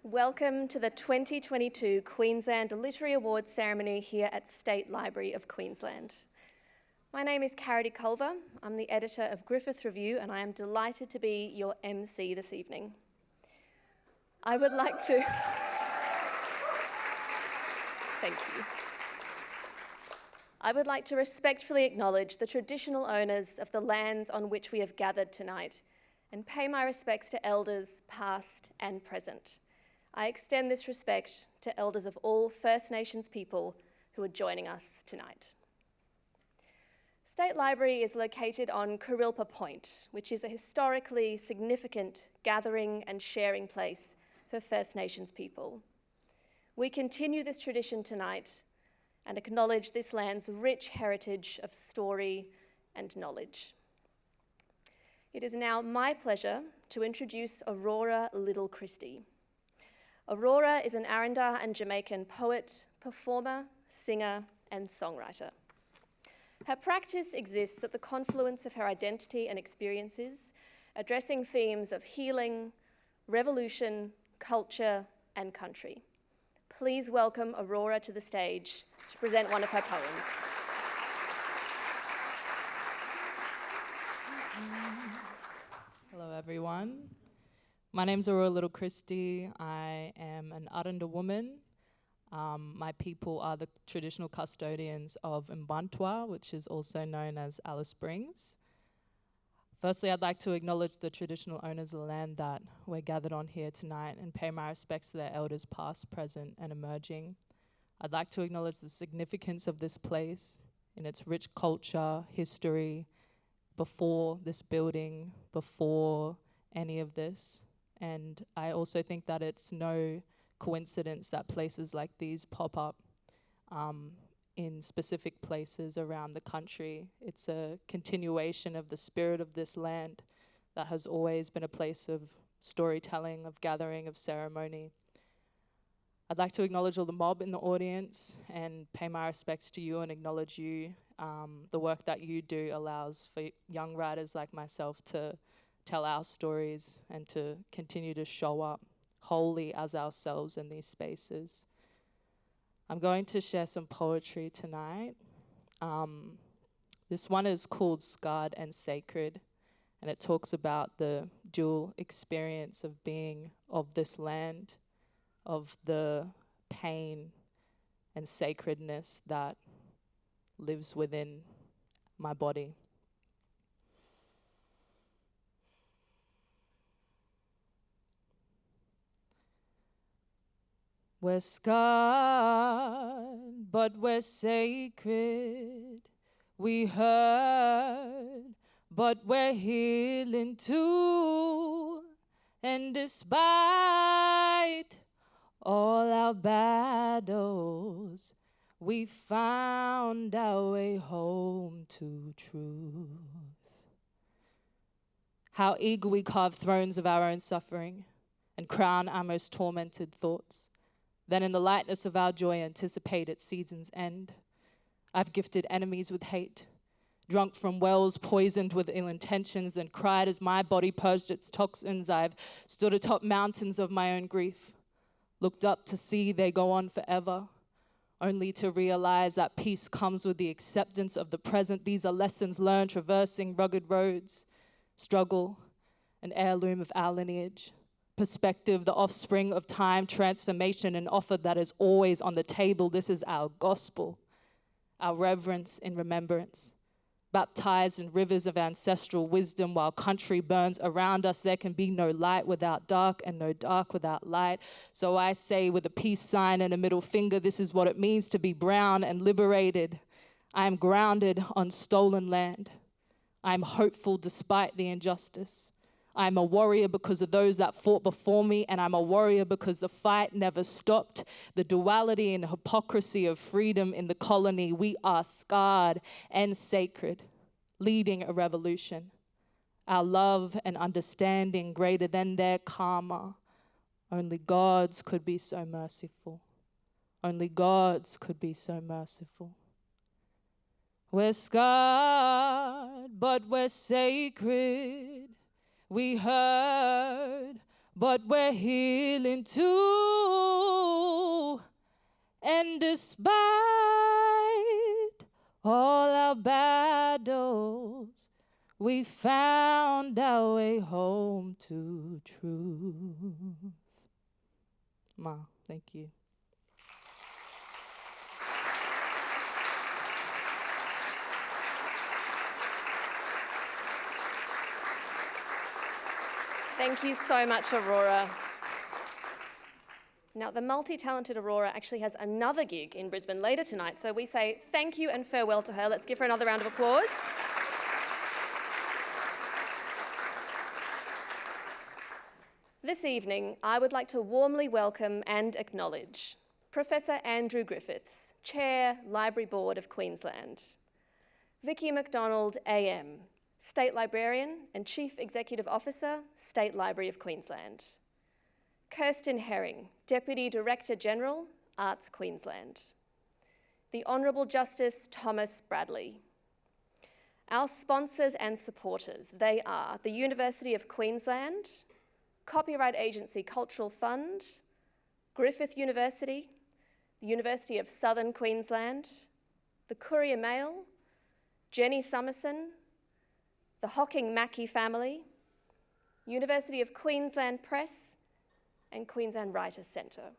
Welcome to the 2022 Queensland Literary Awards ceremony here at State Library of Queensland. My name is G Coleman. I'm the editor of Griffith Review and I am delighted to be your MC this evening. I would like to... Thank you. I would like to respectfully acknowledge the traditional owners of the lands on which we have gathered tonight and pay my respects to elders past and present. I extend this respect to elders of all First Nations people who are joining us tonight. State Library is located on Kurilpa Point, which is a historically significant gathering and sharing place for First Nations people. We continue this tradition tonight and acknowledge this land's rich heritage of story and knowledge. It is now my pleasure to introduce Aurora Little Christie. Aurora is an Arrernte and Jamaican poet, performer, singer, and songwriter. Her practice exists at the confluence of her identity and experiences, addressing themes of healing, revolution, culture, and country. Please welcome Aurora to the stage to present one of her poems. Hello, everyone. My name's Aurora Little Christie. I am an Arrernte woman. My people are the traditional custodians of Mbantua, which is also known as Alice Springs. Firstly, I'd like to acknowledge the traditional owners of the land that we're gathered on here tonight and pay my respects to their elders past, present, and emerging. I'd like to acknowledge the significance of this place in its rich culture, history, before this building, before any of this. And I also think that it's no coincidence that places like these pop up in specific places around the country. It's a continuation of the spirit of this land that has always been a place of storytelling, of gathering, of ceremony. I'd like to acknowledge all the mob in the audience and pay my respects to you and acknowledge you. The work that you do allows for young writers like myself to tell our stories and to continue to show up wholly as ourselves in these spaces. I'm going to share some poetry tonight. This one is called Scarred and Sacred, and it talks about the dual experience of being of this land, of the pain and sacredness that lives within my body. We're scarred, but we're sacred. We hurt, but we're healing too. And despite all our battles, we found our way home to truth. How eager we carve thrones of our own suffering and crown our most tormented thoughts. Then in the lightness of our joy anticipate its season's end. I've gifted enemies with hate, drunk from wells poisoned with ill intentions, and cried as my body purged its toxins. I've stood atop mountains of my own grief, looked up to see they go on forever, only to realize that peace comes with the acceptance of the present. These are lessons learned traversing rugged roads, struggle, an heirloom of our lineage. Perspective, the offspring of time, transformation, an offer that is always on the table. This is our gospel, our reverence in remembrance. Baptized in rivers of ancestral wisdom, while country burns around us, there can be no light without dark and no dark without light. So I say with a peace sign and a middle finger, this is what it means to be brown and liberated. I am grounded on stolen land. I am hopeful despite the injustice. I'm a warrior because of those that fought before me, and I'm a warrior because the fight never stopped. The duality and hypocrisy of freedom in the colony, we are scarred and sacred, leading a revolution. Our love and understanding greater than their karma. Only gods could be so merciful. Only gods could be so merciful. We're scarred, but we're sacred. We hurt, but we're healing too. And despite all our battles, we found our way home to truth. Ma, thank you. Thank you so much, Aurora. Now, the multi-talented Aurora actually has another gig in Brisbane later tonight, so we say thank you and farewell to her. Let's give her another round of applause. This evening, I would like to warmly welcome and acknowledge Professor Andrew Griffiths, Chair, Library Board of Queensland; Vicky McDonald, AM, State Librarian and Chief Executive Officer, State Library of Queensland; Kirsten Herring, Deputy Director General, Arts Queensland; the Honourable Justice Thomas Bradley. Our sponsors and supporters, they are the University of Queensland, Copyright Agency Cultural Fund, Griffith University, the University of Southern Queensland, the Courier Mail, Jenny Summerson, the Hocking Mackey family, University of Queensland Press, and Queensland Writers' Centre.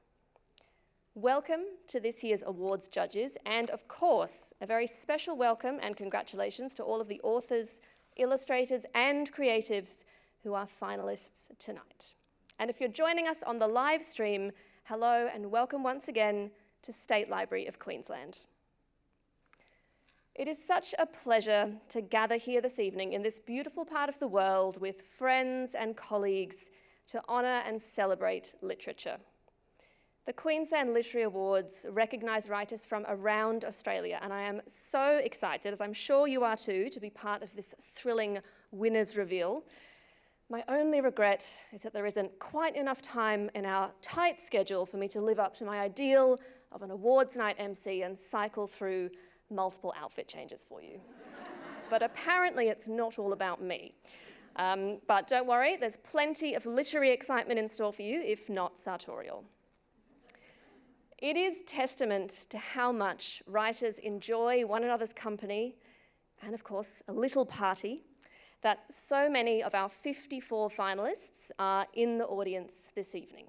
Welcome to this year's awards judges, and of course, a very special welcome and congratulations to all of the authors, illustrators, and creatives who are finalists tonight. And if you're joining us on the live stream, hello and welcome once again to State Library of Queensland. It is such a pleasure to gather here this evening in this beautiful part of the world with friends and colleagues to honour and celebrate literature. The Queensland Literary Awards recognise writers from around Australia, and I am so excited, as I'm sure you are too, to be part of this thrilling winners reveal. My only regret is that there isn't quite enough time in our tight schedule for me to live up to my ideal of an awards night MC and cycle through multiple outfit changes for you. But apparently it's not all about me. But don't worry, there's plenty of literary excitement in store for you, if not sartorial. It is testament to how much writers enjoy one another's company, and of course, a little party, that so many of our 54 finalists are in the audience this evening.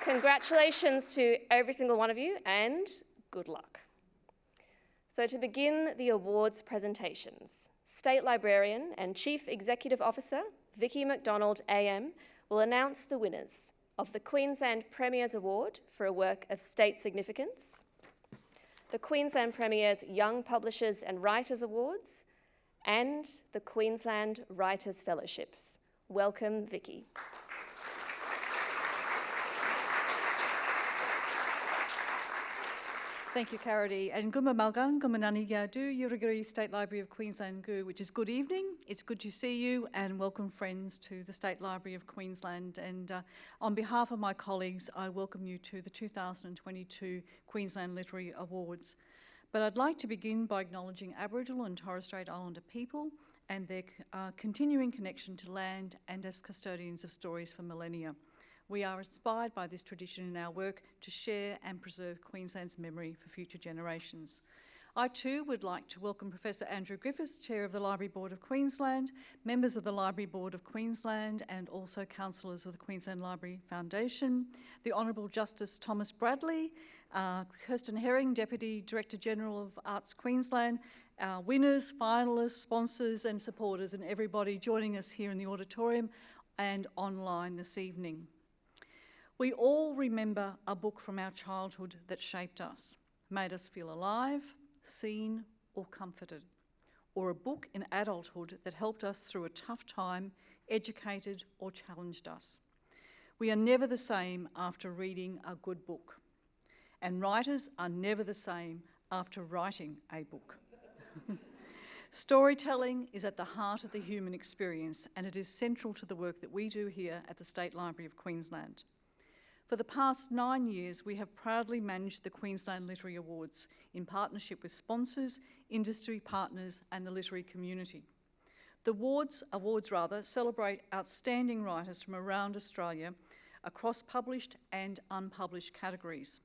Congratulations to every single one of you, and good luck. So to begin the awards presentations, State Librarian and Chief Executive Officer, Vicky McDonald, AM, will announce the winners of the Queensland Premier's Award for a work of state significance, the Queensland Premier's Young Publishers and Writers Awards, and the Queensland Writers' Fellowships. Welcome, Vicky. Thank you, Kalanthi. And Gumma Malgan, Gumma Nani Yadu, Yurugiri State Library of Queensland Gu, which is good evening. It's good to see you and welcome friends to the State Library of Queensland. And on behalf of my colleagues, I welcome you to the 2022 Queensland Literary Awards. But I'd like to begin by acknowledging Aboriginal and Torres Strait Islander people and their continuing connection to land and as custodians of stories for millennia. We are inspired by this tradition in our work to share and preserve Queensland's memory for future generations. I too would like to welcome Professor Andrew Griffiths, Chair of the Library Board of Queensland, members of the Library Board of Queensland and also councillors of the Queensland Library Foundation, the Honourable Justice Thomas Bradley, Kirsten Herring, Deputy Director General of Arts Queensland, our winners, finalists, sponsors and supporters, and everybody joining us here in the auditorium and online this evening. We all remember a book from our childhood that shaped us, made us feel alive, seen or comforted, or a book in adulthood that helped us through a tough time, educated or challenged us. We are never the same after reading a good book, and writers are never the same after writing a book. Storytelling is at the heart of the human experience, and it is central to the work that we do here at the State Library of Queensland. For the past 9 years, we have proudly managed the Queensland Literary Awards in partnership with sponsors, industry partners and the literary community. The awards celebrate outstanding writers from around Australia across published and unpublished categories.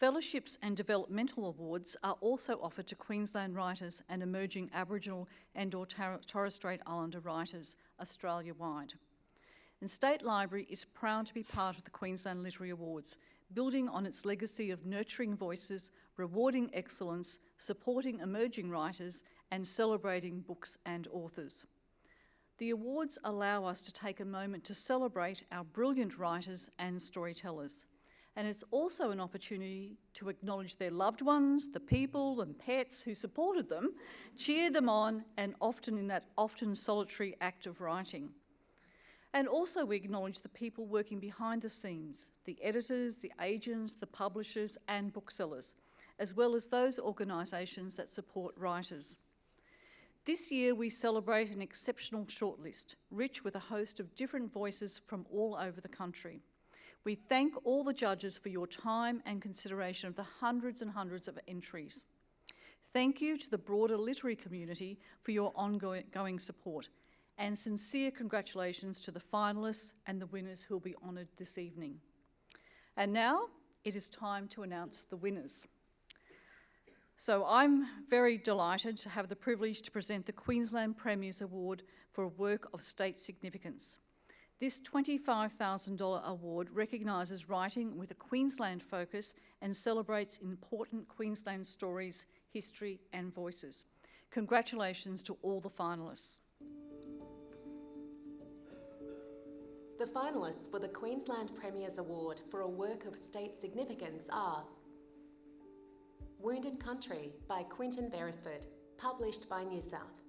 Fellowships and developmental awards are also offered to Queensland writers and emerging Aboriginal and/or Torres Strait Islander writers Australia-wide. And State Library is proud to be part of the Queensland Literary Awards, building on its legacy of nurturing voices, rewarding excellence, supporting emerging writers, and celebrating books and authors. The awards allow us to take a moment to celebrate our brilliant writers and storytellers. And it's also an opportunity to acknowledge their loved ones, the people and pets who supported them, cheer them on, and often in that solitary act of writing. And also we acknowledge the people working behind the scenes, the editors, the agents, the publishers and booksellers, as well as those organisations that support writers. This year we celebrate an exceptional shortlist, rich with a host of different voices from all over the country. We thank all the judges for your time and consideration of the hundreds and hundreds of entries. Thank you to the broader literary community for your ongoing support, and sincere congratulations to the finalists and the winners who will be honoured this evening. And now it is time to announce the winners. So I'm very delighted to have the privilege to present the Queensland Premier's Award for a work of state significance. This $25,000 award recognises writing with a Queensland focus and celebrates important Queensland stories, history and voices. Congratulations to all the finalists. The finalists for the Queensland Premier's Award for a work of state significance are Wounded Country by Quentin Beresford, published by New South.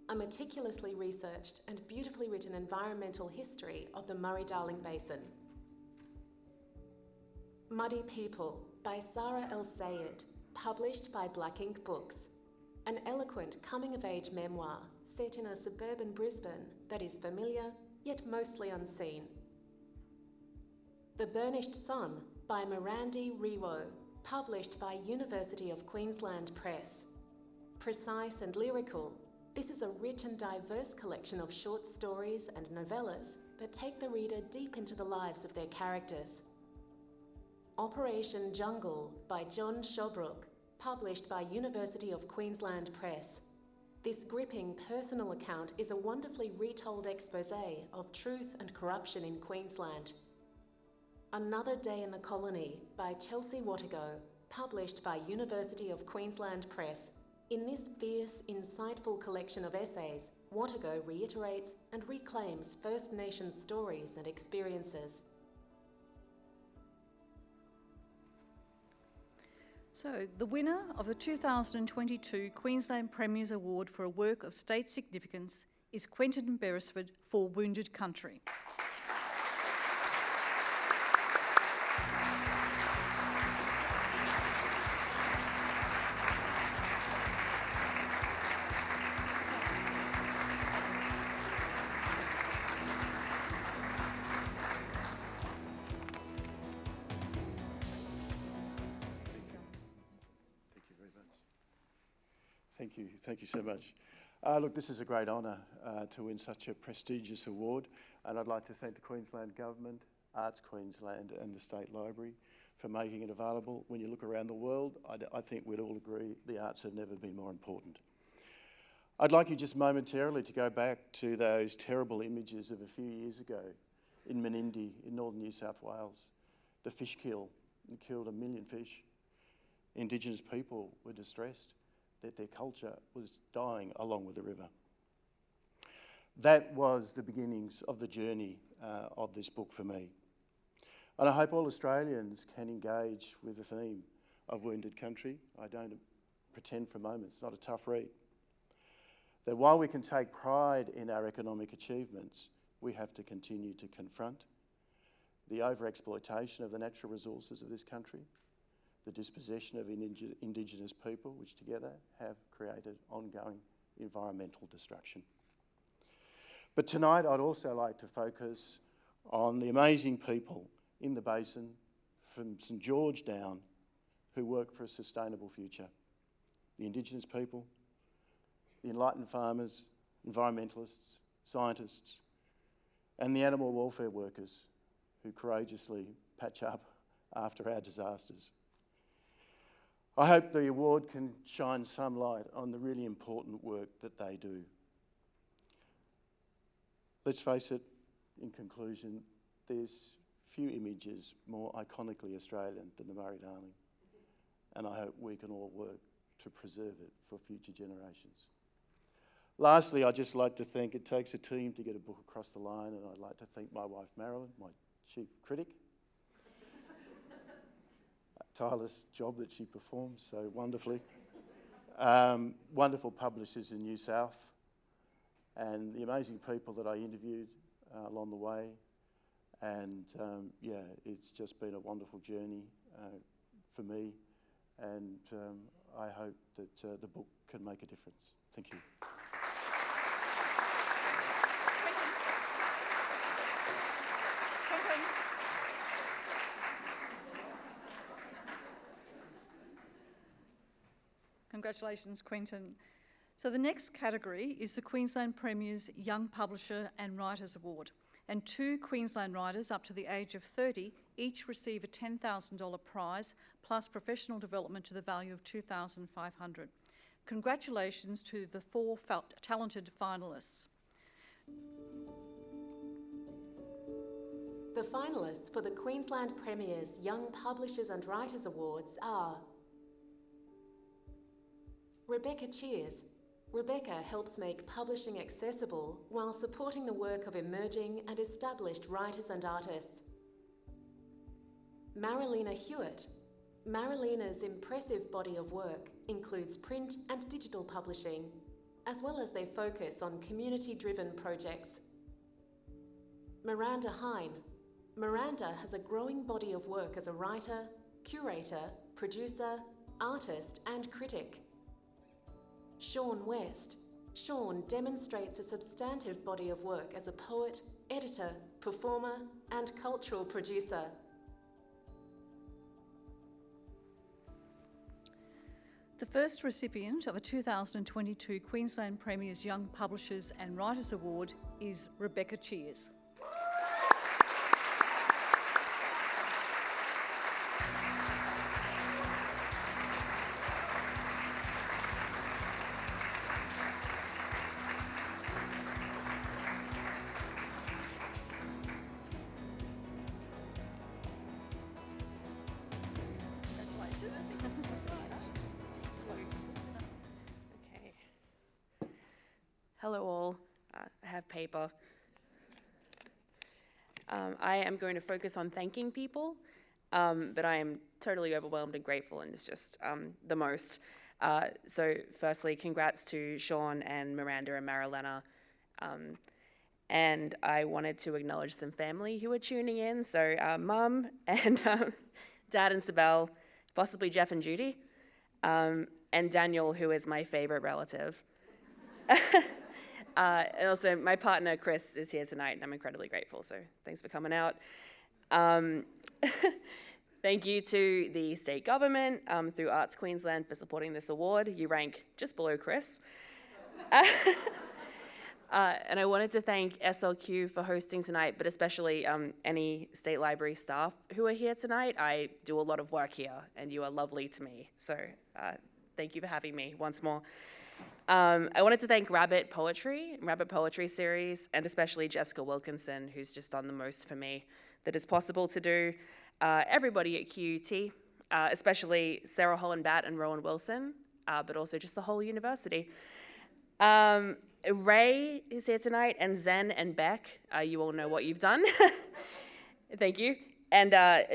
A meticulously researched and beautifully written environmental history of the Murray-Darling Basin. Muddy People by Sarah El Sayed, published by Black Ink Books. An eloquent coming-of-age memoir set in a suburban Brisbane that is familiar yet mostly unseen. The Burnished Sun by Mirandi Riwo, published by University of Queensland Press. Precise and lyrical, this is a rich and diverse collection of short stories and novellas that take the reader deep into the lives of their characters. Operation Jungle by John Shobrook, published by University of Queensland Press. This gripping personal account is a wonderfully retold exposé of truth and corruption in Queensland. Another Day in the Colony by Chelsea Watego, published by University of Queensland Press. In this fierce, insightful collection of essays, Watego reiterates and reclaims First Nations stories and experiences. So, the winner of the 2022 Queensland Premier's Award for a work of state significance is Quentin Beresford for Wounded Country. Thank you so much. Look, this is a great honour to win such a prestigious award, and I'd like to thank the Queensland Government, Arts Queensland and the State Library for making it available. When you look around the world, I think we'd all agree the arts have never been more important. I'd like you just momentarily to go back to those terrible images of a few years ago in Menindee in northern New South Wales. The fish kill, it killed 1 million fish. Indigenous people were distressed that their culture was dying along with the river. That was the beginnings of the journey of this book for me. And I hope all Australians can engage with the theme of Wounded Country. I don't pretend for a moment, it's not a tough read. That while we can take pride in our economic achievements, we have to continue to confront the overexploitation of the natural resources of this country, the dispossession of Indigenous people, which together have created ongoing environmental destruction. But tonight I'd also like to focus on the amazing people in the basin from St George down who work for a sustainable future, the Indigenous people, the enlightened farmers, environmentalists, scientists, and the animal welfare workers who courageously patch up after our disasters. I hope the award can shine some light on the really important work that they do. Let's face it, in conclusion, there's few images more iconically Australian than the Murray-Darling, and I hope we can all work to preserve it for future generations. Lastly, I'd just like to thank, it takes a team to get a book across the line, and I'd like to thank my wife Marilyn, my chief critic. Tireless job that she performs so wonderfully. Wonderful publishers in New South, and the amazing people that I interviewed along the way. And yeah, it's just been a wonderful journey for me, and I hope that the book can make a difference. Thank you. Congratulations, Quentin. So the next category is the Queensland Premier's Young Publisher and Writers Award. And 2 Queensland writers up to the age of 30 each receive a $10,000 prize plus professional development to the value of $2,500. Congratulations to the 4 talented finalists. The finalists for the Queensland Premier's Young Publishers and Writers Awards are Rebecca Cheers. Rebecca helps make publishing accessible while supporting the work of emerging and established writers and artists. Marilena Hewitt. Marilena's impressive body of work includes print and digital publishing, as well as their focus on community-driven projects. Miranda Hine. Miranda has a growing body of work as a writer, curator, producer, artist and critic. Sean West. Sean demonstrates a substantive body of work as a poet, editor, performer and cultural producer. The first recipient of a 2022 Queensland Premier's Young Publishers and Writers Award is Rebecca Cheers. Hello all, I have paper. I am going to focus on thanking people, but I am totally overwhelmed and grateful, and it's just the most. So firstly, congrats to Sean and Miranda and Marilena. And I wanted to acknowledge some family who are tuning in. So Mum and Dad and Sibel, possibly Jeff and Judy, and Daniel, who is my favorite relative. And also my partner, Chris, is here tonight, and I'm incredibly grateful, so thanks for coming out. Thank you to the state government through Arts Queensland for supporting this award. You rank just below Chris. And I wanted to thank SLQ for hosting tonight, but especially any state library staff who are here tonight. I do a lot of work here, and you are lovely to me, so thank you for having me once more. I wanted to thank Rabbit Poetry Series, and especially Jessica Wilkinson, who's just done the most for me that is possible to do. Everybody at QUT, especially Sarah Holland-Batt and Rowan Wilson, but also just the whole university. Ray is here tonight, and Zen and Beck, you all know what you've done. Thank you. And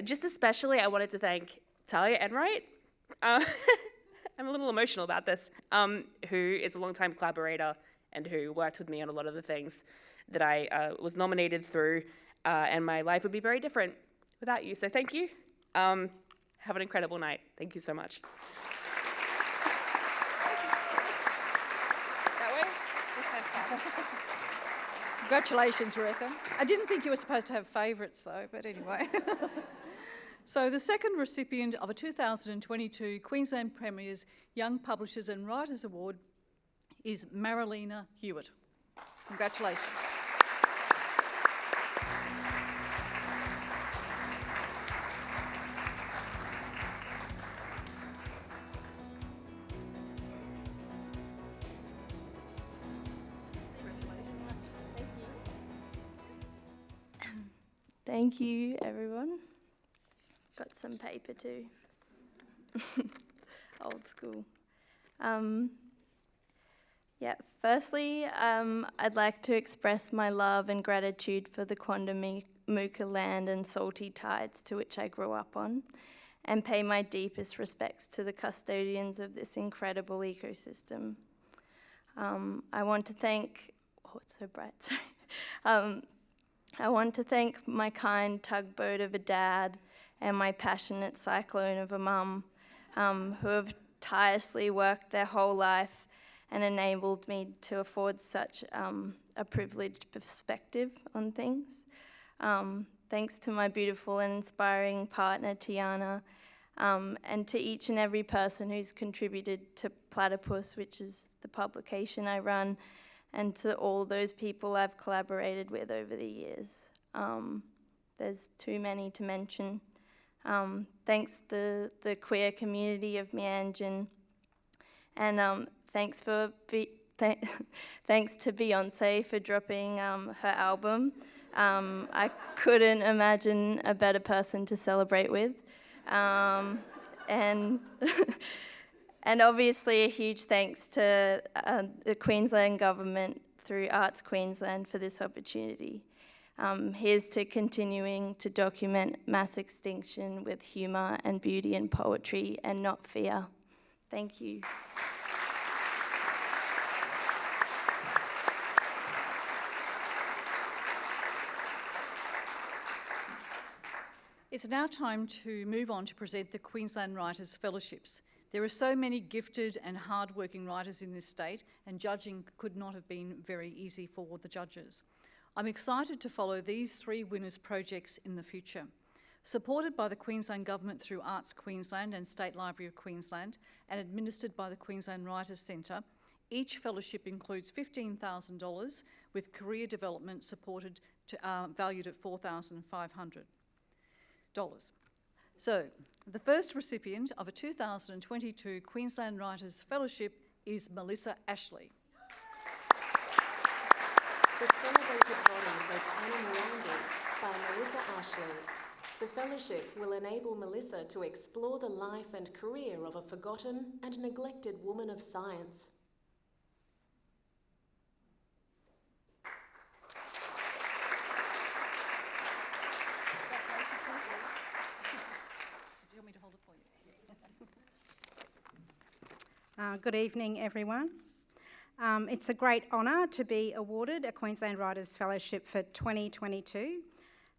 just especially, I wanted to thank Talia Enright. I'm a little emotional about this, who is a longtime collaborator and who worked with me on a lot of the things that I was nominated through, and my life would be very different without you. So thank you. Have an incredible night. Thank you so much. That way? Congratulations, Rebecca. I didn't think you were supposed to have favourites though, but anyway. So the second recipient of a 2022 Queensland Premier's Young Publishers and Writers Award is Marilena Hewitt. Congratulations. Thank you, everyone. Got some paper too. Old school. Firstly, I'd like to express my love and gratitude for the Quandamooka land and salty tides to which I grew up on, and pay my deepest respects to the custodians of this incredible ecosystem. I want to thank, it's so bright, sorry. I want to thank my kind tugboat of a dad and my passionate cyclone of a mum, who have tirelessly worked their whole life and enabled me to afford such a privileged perspective on things. Thanks to my beautiful and inspiring partner, Tiana, and to each and every person who's contributed to Platypus, which is the publication I run, and to all those people I've collaborated with over the years. There's too many to mention. Thanks to the queer community of Meanjin, and thanks to Beyonce for dropping her album. I couldn't imagine a better person to celebrate with. And And obviously a huge thanks to the Queensland Government through Arts Queensland for this opportunity. Here's to continuing to document mass extinction with humour and beauty and poetry and not fear. Thank you. It's now time to move on to present the Queensland Writers' Fellowships. There are so many gifted and hard-working writers in this state, and judging could not have been very easy for the judges. I'm excited to follow these three winners' projects in the future. Supported by the Queensland Government through Arts Queensland and State Library of Queensland, and administered by the Queensland Writers' Centre, each fellowship includes $15,000, with career development supported valued at $4,500. So, the first recipient of a 2022 Queensland Writers' Fellowship is Melissa Ashley. The Celebrated Bodies of Anna Mirandi by Melissa Ashley. The fellowship will enable Melissa to explore the life and career of a forgotten and neglected woman of science. Good evening, everyone. It's a great honour to be awarded a Queensland Writers' Fellowship for 2022.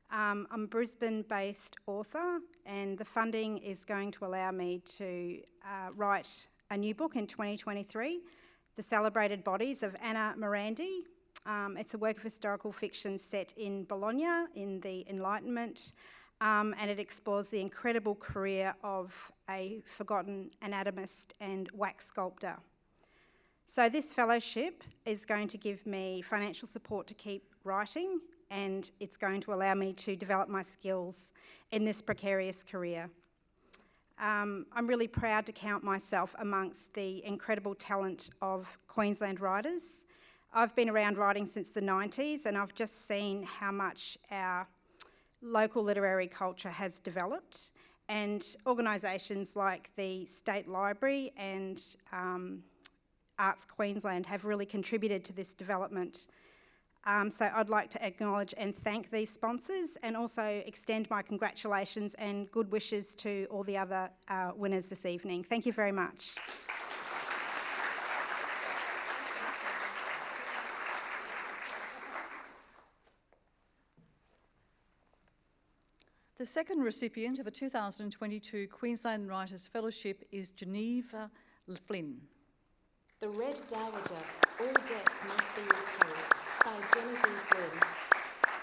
I'm a Brisbane-based author, and the funding is going to allow me to write a new book in 2023, The Celebrated Bodies of Anna Mirandi. It's a work of historical fiction set in Bologna in the Enlightenment, and it explores the incredible career of a forgotten anatomist and wax sculptor. So this fellowship is going to give me financial support to keep writing, and it's going to allow me to develop my skills in this precarious career. I'm really proud to count myself amongst the incredible talent of Queensland writers. I've been around writing since the 90s, and I've just seen how much our local literary culture has developed, and organisations like the State Library and Arts Queensland have really contributed to this development. So I'd like to acknowledge and thank these sponsors, and also extend my congratulations and good wishes to all the other winners this evening. Thank you very much. The second recipient of a 2022 Queensland Writers' Fellowship is Geneva Flynn. The Red Dowager, All Debts Must Be Repaid by Genevieve Flynn.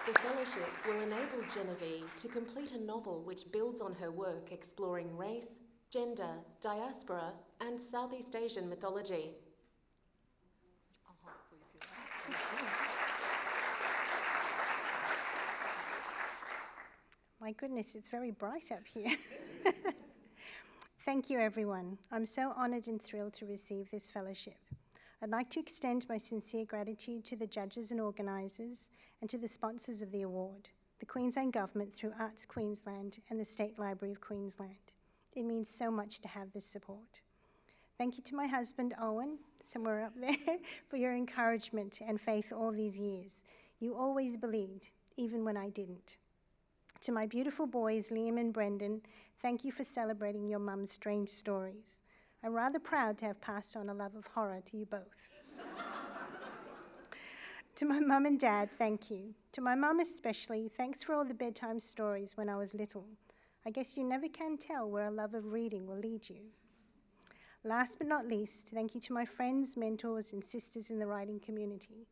The fellowship fellowship will enable Genevieve to complete a novel which builds on her work exploring race, gender, diaspora, and Southeast Asian mythology. My goodness, it's very bright up here. Thank you, everyone. I'm so honoured and thrilled to receive this fellowship. I'd like to extend my sincere gratitude to the judges and organisers and to the sponsors of the award, the Queensland Government through Arts Queensland and the State Library of Queensland. It means so much to have this support. Thank you to my husband, Owen, somewhere up there, for your encouragement and faith all these years. You always believed, even when I didn't. To my beautiful boys, Liam and Brendan, thank you for celebrating your mum's strange stories. I'm rather proud to have passed on a love of horror to you both. To my mum and dad, thank you. To my mum especially, thanks for all the bedtime stories when I was little. I guess you never can tell where a love of reading will lead you. Last but not least, thank you to my friends, mentors, and sisters in the writing community.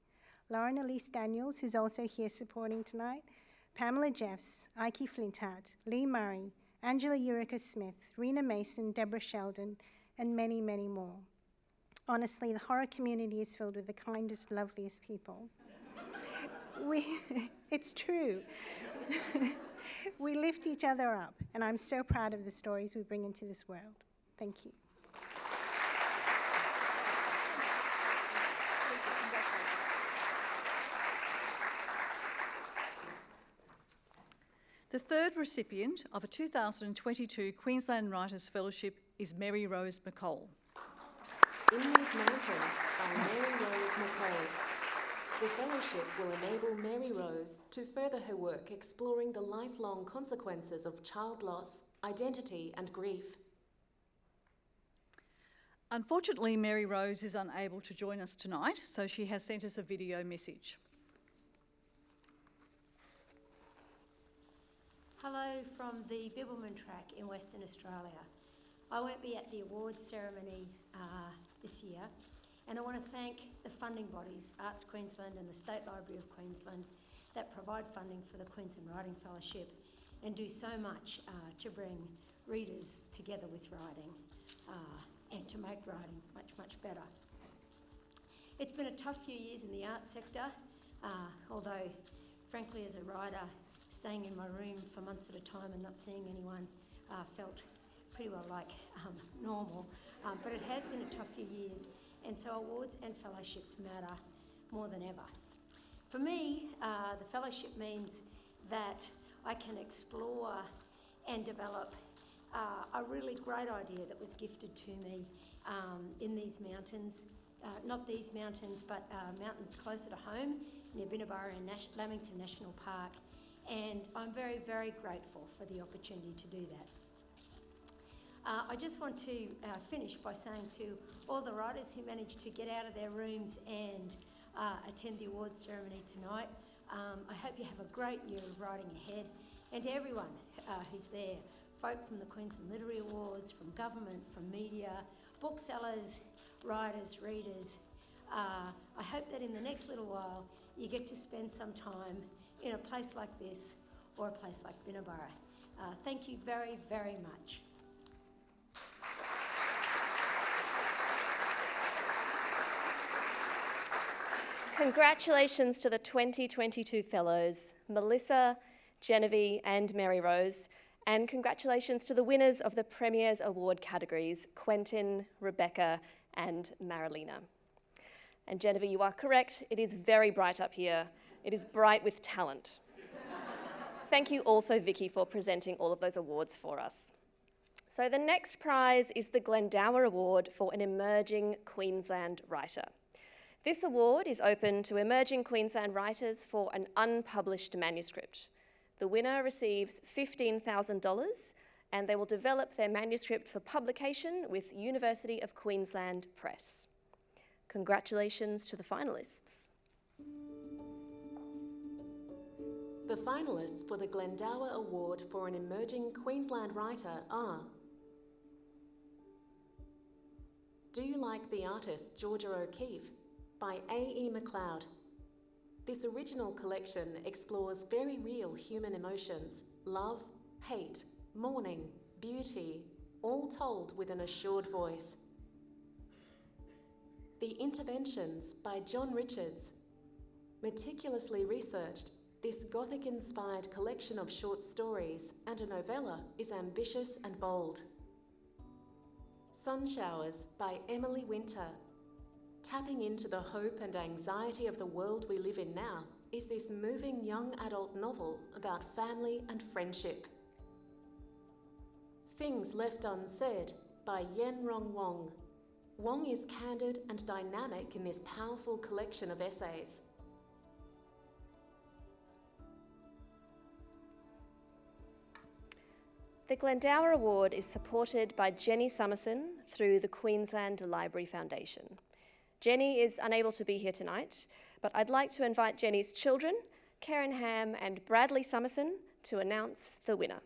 Lauren Elise Daniels, who's also here supporting tonight, Pamela Jeffs, Ike Flinthart, Lee Murray, Angela Eureka Smith, Rena Mason, Deborah Sheldon, and many, many more. Honestly, the horror community is filled with the kindest, loveliest people. It's true. We lift each other up, and I'm so proud of the stories we bring into this world. Thank you. The third recipient of a 2022 Queensland Writers' Fellowship is Mary Rose Mccall. In These Mountains by Mary Rose Mccall. The fellowship will enable Mary Rose to further her work exploring the lifelong consequences of child loss, identity and grief. Unfortunately, Mary Rose is unable to join us tonight, so she has sent us a video message. Hello from the Bibbulmun track in Western Australia. I won't be at the awards ceremony this year, and I want to thank the funding bodies, Arts Queensland and the State Library of Queensland, that provide funding for the Queensland Writing Fellowship and do so much to bring readers together with writing and to make writing much, much better. It's been a tough few years in the arts sector, although frankly as a writer, staying in my room for months at a time and not seeing anyone felt pretty well like normal. But it has been a tough few years, and so awards and fellowships matter more than ever. For me, the fellowship means that I can explore and develop a really great idea that was gifted to me in these mountains. Not these mountains, but mountains closer to home, near Binnaburra and Lamington National Park. And I'm very, very grateful for the opportunity to do that. I just want to finish by saying to all the writers who managed to get out of their rooms and attend the awards ceremony tonight, I hope you have a great year of writing ahead. And to everyone who's there, folk from the Queensland Literary Awards, from government, from media, booksellers, writers, readers, I hope that in the next little while you get to spend some time in a place like this or a place like Binnaburra. Thank you very, very much. Congratulations to the 2022 Fellows, Melissa, Genevieve and Mary Rose, and congratulations to the winners of the Premier's Award categories, Quentin, Rebecca and Marilena. And Genevieve, you are correct, it is very bright up here. It is bright with talent. Thank you also, Vicky, for presenting all of those awards for us. So the next prize is the Glendower Award for an Emerging Queensland Writer. This award is open to emerging Queensland writers for an unpublished manuscript. The winner receives $15,000 and they will develop their manuscript for publication with University of Queensland Press. Congratulations to the finalists. The finalists for the Glendower Award for an Emerging Queensland Writer are: Do You Like the Artist Georgia O'Keeffe by A.E. McLeod. This original collection explores very real human emotions: love, hate, mourning, beauty, all told with an assured voice. The Interventions by John Richards. Meticulously researched, this Gothic-inspired collection of short stories and a novella is ambitious and bold. Sun Showers by Emily Winter. Tapping into the hope and anxiety of the world we live in now is this moving young adult novel about family and friendship. Things Left Unsaid by Yen Rong Wong. Wong is candid and dynamic in this powerful collection of essays. The Glendower Award is supported by Jenny Summerson through the Queensland Library Foundation. Jenny is unable to be here tonight, but I'd like to invite Jenny's children, Karen Ham and Bradley Summerson, to announce the winner.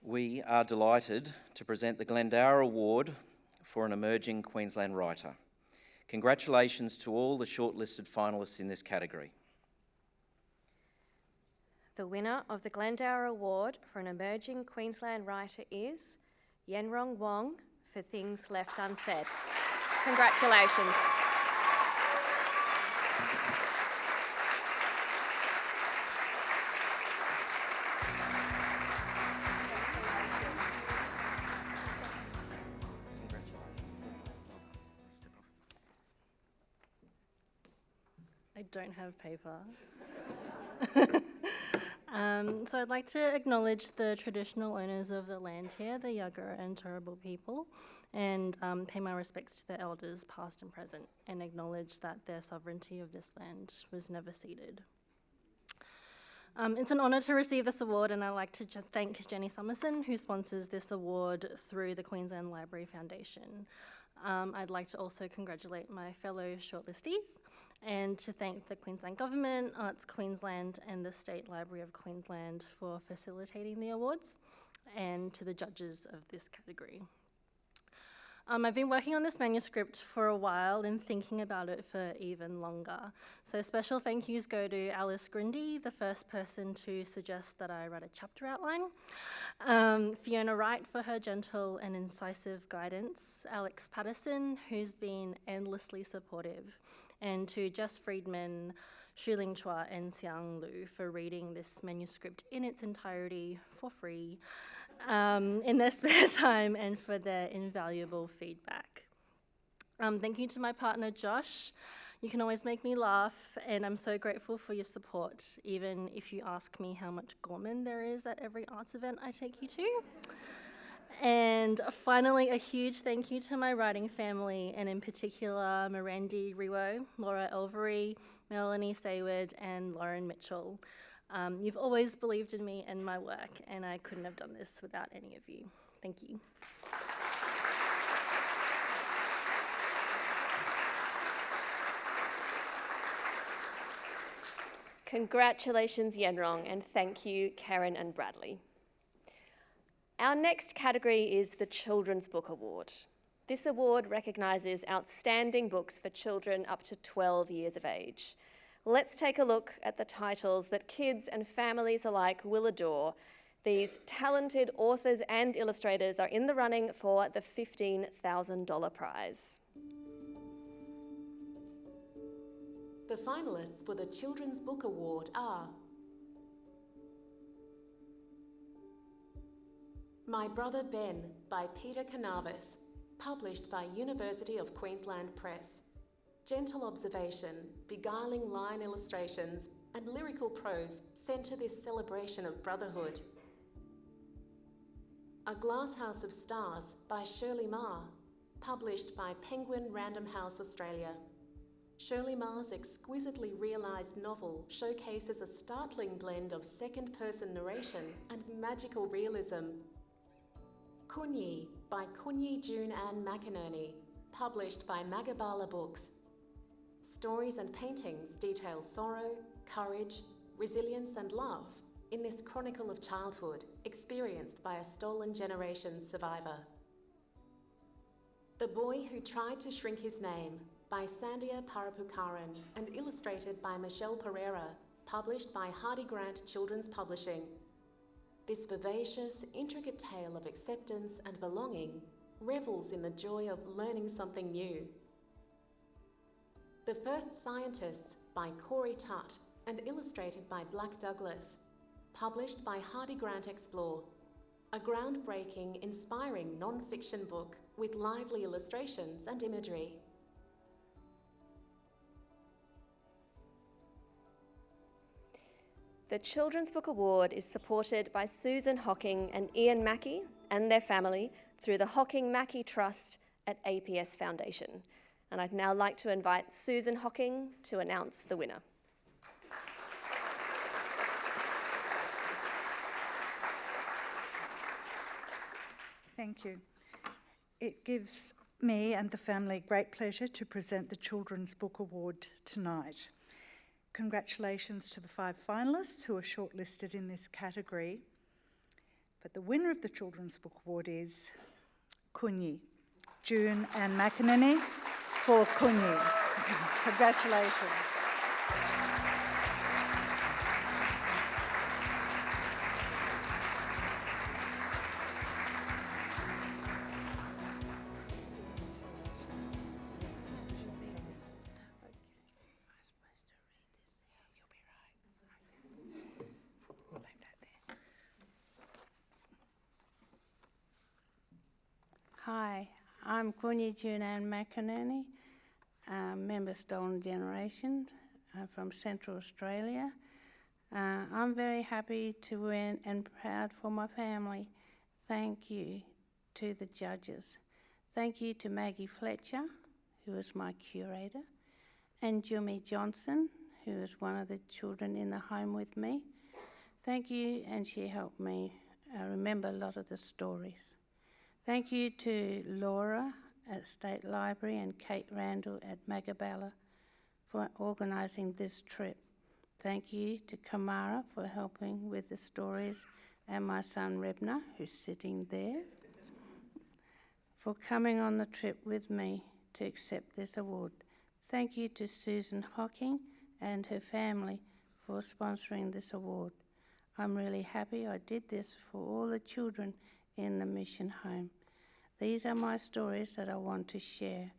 We are delighted to present the Glendower Award for an emerging Queensland writer. Congratulations to all the shortlisted finalists in this category. The winner of the Glendower Award for an emerging Queensland writer is Yen Rong Wong for Things Left Unsaid. Congratulations. I don't have paper. So I'd like to acknowledge the traditional owners of the land here, the Yagara and Turrbal people, and pay my respects to the elders past and present, and acknowledge that their sovereignty of this land was never ceded. It's an honour to receive this award, and I'd like to thank Jenny Summerson, who sponsors this award through the Queensland Library Foundation. I'd like to also congratulate my fellow shortlistees and to thank the Queensland Government, Arts Queensland and the State Library of Queensland for facilitating the awards, and to the judges of this category. I've been working on this manuscript for a while and thinking about it for even longer. So special thank yous go to Alice Grundy, the first person to suggest that I write a chapter outline, Fiona Wright for her gentle and incisive guidance, Alex Patterson, who's been endlessly supportive, and to Jess Friedman, Shuling Chua and Xiang Lu for reading this manuscript in its entirety for free in their spare time and for their invaluable feedback. Thank you to my partner Josh. You can always make me laugh, and I'm so grateful for your support, even if you ask me how much Gorman there is at every arts event I take you to. And finally, a huge thank you to my writing family, and in particular Mirandi Riwo, Laura Elvery, Melanie Sayward and Lauren Mitchell. You've always believed in me and my work, and I couldn't have done this without any of you. Thank you. Congratulations, Yenrong, and thank you, Karen and Bradley. Our next category is the Children's Book Award. This award recognises outstanding books for children up to 12 years of age. Let's take a look at the titles that kids and families alike will adore. These talented authors and illustrators are in the running for the $15,000 prize. The finalists for the Children's Book Award are My Brother Ben by Peter Canavis, published by University of Queensland Press. Gentle observation, beguiling line illustrations and lyrical prose centre this celebration of brotherhood. A Glasshouse of Stars by Shirley Marr, published by Penguin Random House Australia. Shirley Marr's exquisitely realised novel showcases a startling blend of second-person narration and magical realism. Kunyi by Kunyi June Ann McInerney, published by Magabala Books. Stories and paintings detail sorrow, courage, resilience and love in this chronicle of childhood experienced by a stolen generation's survivor. The Boy Who Tried to Shrink His Name by Sandia Parapukaran and illustrated by Michelle Pereira, published by Hardy Grant Children's Publishing. This vivacious, intricate tale of acceptance and belonging revels in the joy of learning something new. The First Scientists by Corey Tutt and illustrated by Black Douglas, published by Hardy Grant Explore, a groundbreaking, inspiring non-fiction book with lively illustrations and imagery. The Children's Book Award is supported by Susan Hocking and Ian Mackey and their family through the Hocking-Mackey Trust at APS Foundation. And I'd now like to invite Susan Hocking to announce the winner. Thank you. It gives me and the family great pleasure to present the Children's Book Award tonight. Congratulations to the 5 finalists who are shortlisted in this category. But the winner of the Children's Book Award is Kunyi, June Ann McInerney for Kunyi. Congratulations. Hi, I'm Kunyi June Ann McInerney, member Stolen Generation from Central Australia. I'm very happy to win and proud for my family. Thank you to the judges. Thank you to Maggie Fletcher, who is my curator, and Jimmy Johnson, who is one of the children in the home with me. Thank you, and she helped me remember a lot of the stories. Thank you to Laura at State Library and Kate Randall at Magabala for organising this trip. Thank you to Kamara for helping with the stories and my son Rebna, who's sitting there, for coming on the trip with me to accept this award. Thank you to Susan Hocking and her family for sponsoring this award. I'm really happy I did this for all the children in the mission home. These are my stories that I want to share.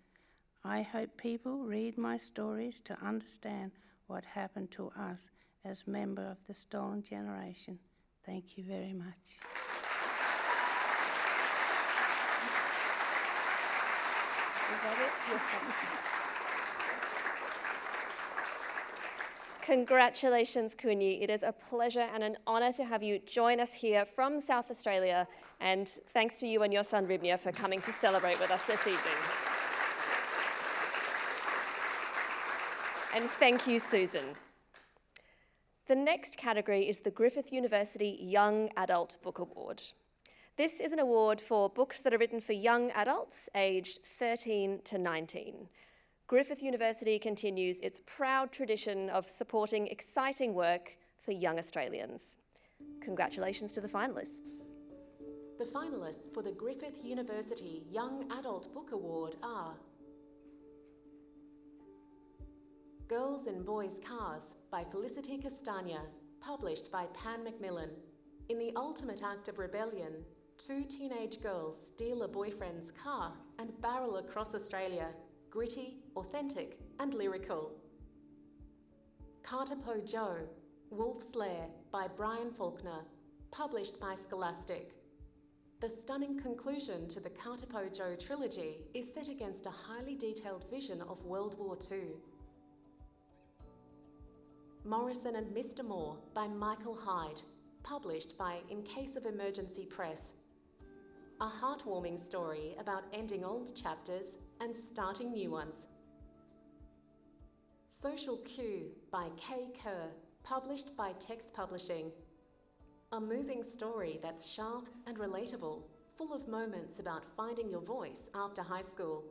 I hope people read my stories to understand what happened to us as member of the Stolen Generation. Thank you very much. Is that it? Yes. Congratulations, Kunyi. It is a pleasure and an honour to have you join us here from South Australia, and thanks to you and your son Ribnia for coming to celebrate with us this evening. And thank you, Susan. The next category is the Griffith University Young Adult Book Award. This is an award for books that are written for young adults aged 13 to 19. Griffith University continues its proud tradition of supporting exciting work for young Australians. Congratulations to the finalists. The finalists for the Griffith University Young Adult Book Award are Girls and Boys Cars by Felicity Castagna, published by Pan Macmillan. In the ultimate act of rebellion, 2 teenage girls steal a boyfriend's car and barrel across Australia. Gritty, authentic, and lyrical. Carter-Po Joe, Wolf's Lair by Brian Faulkner, published by Scholastic. The stunning conclusion to the Carter-Po Joe trilogy is set against a highly detailed vision of World War II. Morrison and Mr. Moore by Michael Hyde, published by In Case of Emergency Press. A heartwarming story about ending old chapters and starting new ones. Social Q by Kay Kerr, published by Text Publishing. A moving story that's sharp and relatable, full of moments about finding your voice after high school.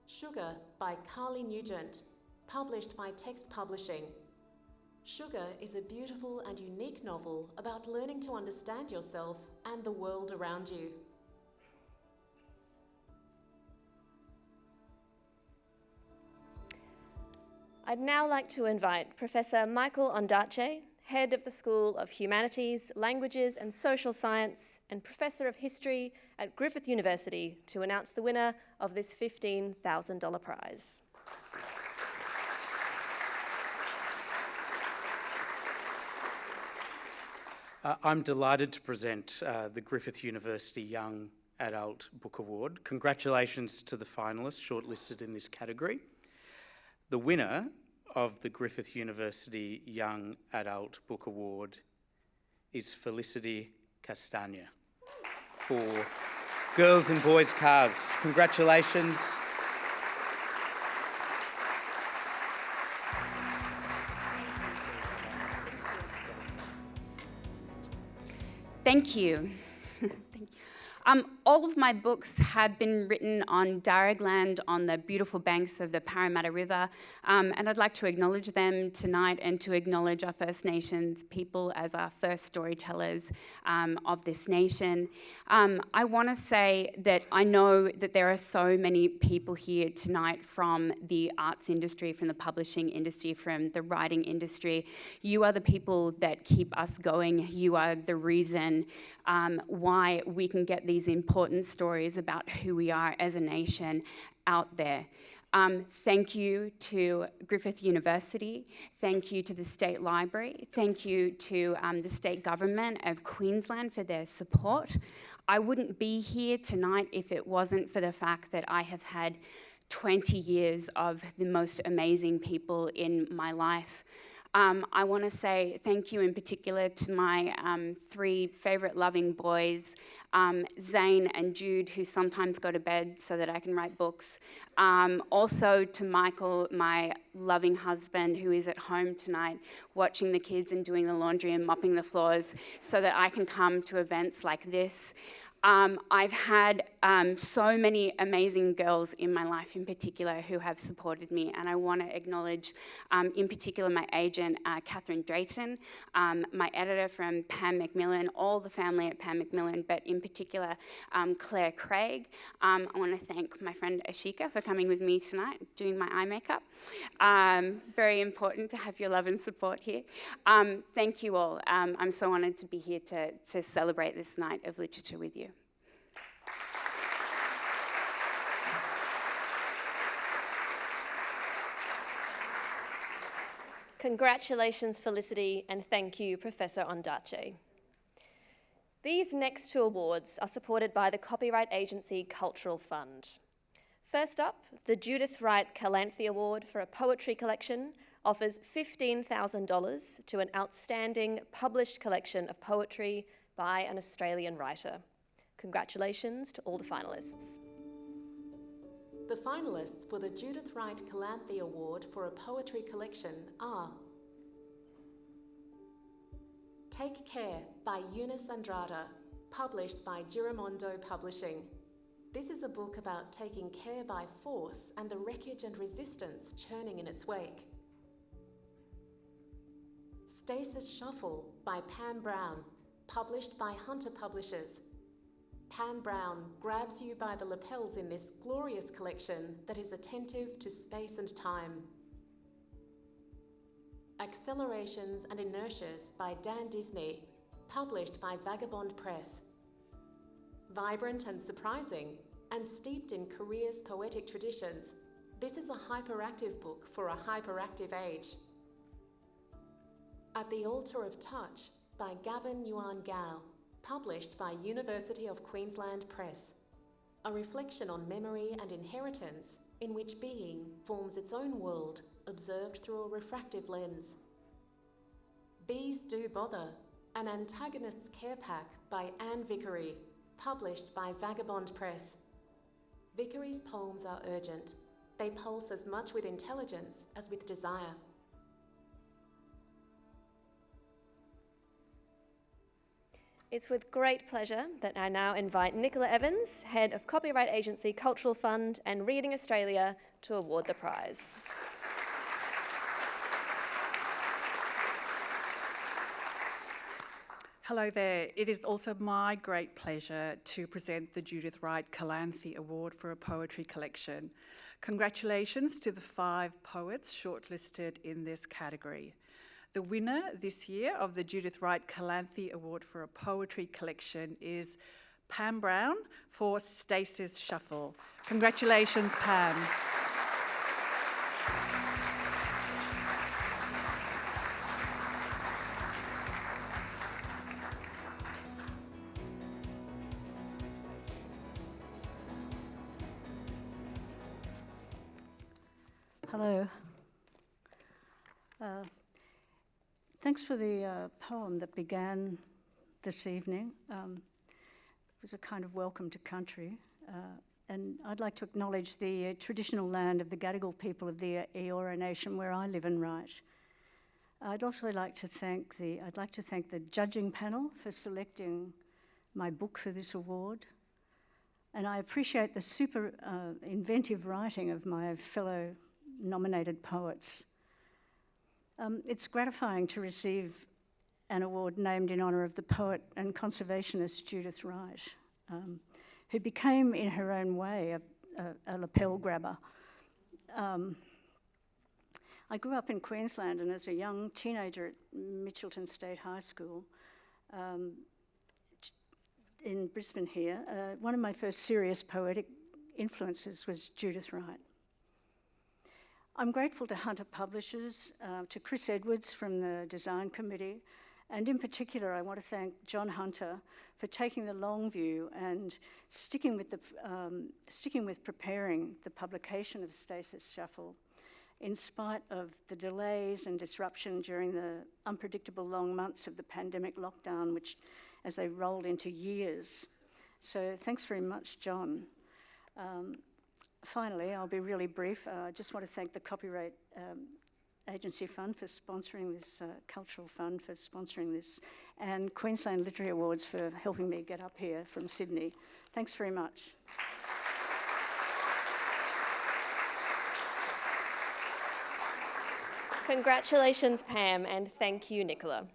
Sugar by Carly Nugent, published by Text Publishing. Sugar is a beautiful and unique novel about learning to understand yourself and the world around you. I'd now like to invite Professor Michael Ondaatje, Head of the School of Humanities, Languages and Social Science and Professor of History at Griffith University, to announce the winner of this $15,000 prize. I'm delighted to present the Griffith University Young Adult Book Award. Congratulations to the finalists shortlisted in this category. The winner of the Griffith University Young Adult Book Award is Felicity Castagna for Girls and Boys Cars. Congratulations. Thank you. All of my books have been written on Darug land on the beautiful banks of the Parramatta River, and I'd like to acknowledge them tonight and to acknowledge our First Nations people as our first storytellers of this nation. I want to say that I know that there are so many people here tonight from the arts industry, from the publishing industry, from the writing industry. You are the people that keep us going. You are the reason why we can get these important stories about who we are as a nation out there. Thank you to Griffith University. Thank you to the State Library. Thank you to the State Government of Queensland for their support. I wouldn't be here tonight if it wasn't for the fact that I have had 20 years of the most amazing people in my life. I want to say thank you in particular to my three favourite loving boys, Zane and Jude, who sometimes go to bed so that I can write books. Also to Michael, my loving husband, who is at home tonight watching the kids and doing the laundry and mopping the floors so that I can come to events like this. I've had so many amazing girls in my life in particular who have supported me, and I want to acknowledge in particular my agent, Catherine Drayton, my editor from Pam Macmillan, all the family at Pam Macmillan, but in particular Claire Craig. I want to thank my friend Ashika for coming with me tonight, doing my eye makeup. Very important to have your love and support here. Thank you all. I'm so honoured to be here to celebrate this night of literature with you. Congratulations, Felicity, and thank you, Professor Ondaatje. These next two awards are supported by the copyright agency Cultural Fund. First up, the Judith Wright Kalanthi Award for a poetry collection offers $15,000 to an outstanding published collection of poetry by an Australian writer. Congratulations to all the finalists. The finalists for the Judith Wright Kalanthi Award for a poetry collection are Take Care by Eunice Andrada, published by Giramondo Publishing. This is a book about taking care by force and the wreckage and resistance churning in its wake. Stasis Shuffle by Pam Brown, published by Hunter Publishers. Pam Brown grabs you by the lapels in this glorious collection that is attentive to space and time. Accelerations and Inertias by Dan Disney, published by Vagabond Press. Vibrant and surprising, and steeped in Courier's poetic traditions, this is a hyperactive book for a hyperactive age. At the Altar of Touch by Gavin Yuan Gao, published by University of Queensland Press. A reflection on memory and inheritance in which being forms its own world, observed through a refractive lens. Bees Do Bother, an antagonist's care pack by Anne Vickery, published by Vagabond Press. Vickery's poems are urgent. They pulse as much with intelligence as with desire. It's with great pleasure that I now invite Nicola Evans, Head of Copyright Agency Cultural Fund and Reading Australia, to award the prize. Hello there. It is also my great pleasure to present the Judith Wright Kalanthi Award for a poetry collection. Congratulations to the 5 poets shortlisted in this category. The winner this year of the Judith Wright Kalanthi Award for a poetry collection is Pam Brown for Stasis Shuffle. Congratulations, Pam. Hello. Thanks for the poem that began this evening. It was a kind of welcome to country. And I'd like to acknowledge the traditional land of the Gadigal people of the Aurora Nation where I live and write. I'd also like to thank the judging panel for selecting my book for this award. And I appreciate the super inventive writing of my fellow nominated poets. It's gratifying to receive an award named in honour of the poet and conservationist Judith Wright, who became, in her own way, a lapel grabber. I grew up in Queensland, and as a young teenager at Mitchelton State High School in Brisbane here, one of my first serious poetic influences was Judith Wright. I'm grateful to Hunter Publishers, to Chris Edwards from the Design Committee, and in particular I want to thank John Hunter for taking the long view and sticking with preparing the publication of Stasis Shuffle, in spite of the delays and disruption during the unpredictable long months of the pandemic lockdown, which as they rolled into years. So thanks very much, John. Finally, I'll be really brief. I just want to thank the Copyright Agency Fund for sponsoring this, Cultural Fund for sponsoring this, and Queensland Literary Awards for helping me get up here from Sydney. Thanks very much. Congratulations, Pam, and thank you, Nicola.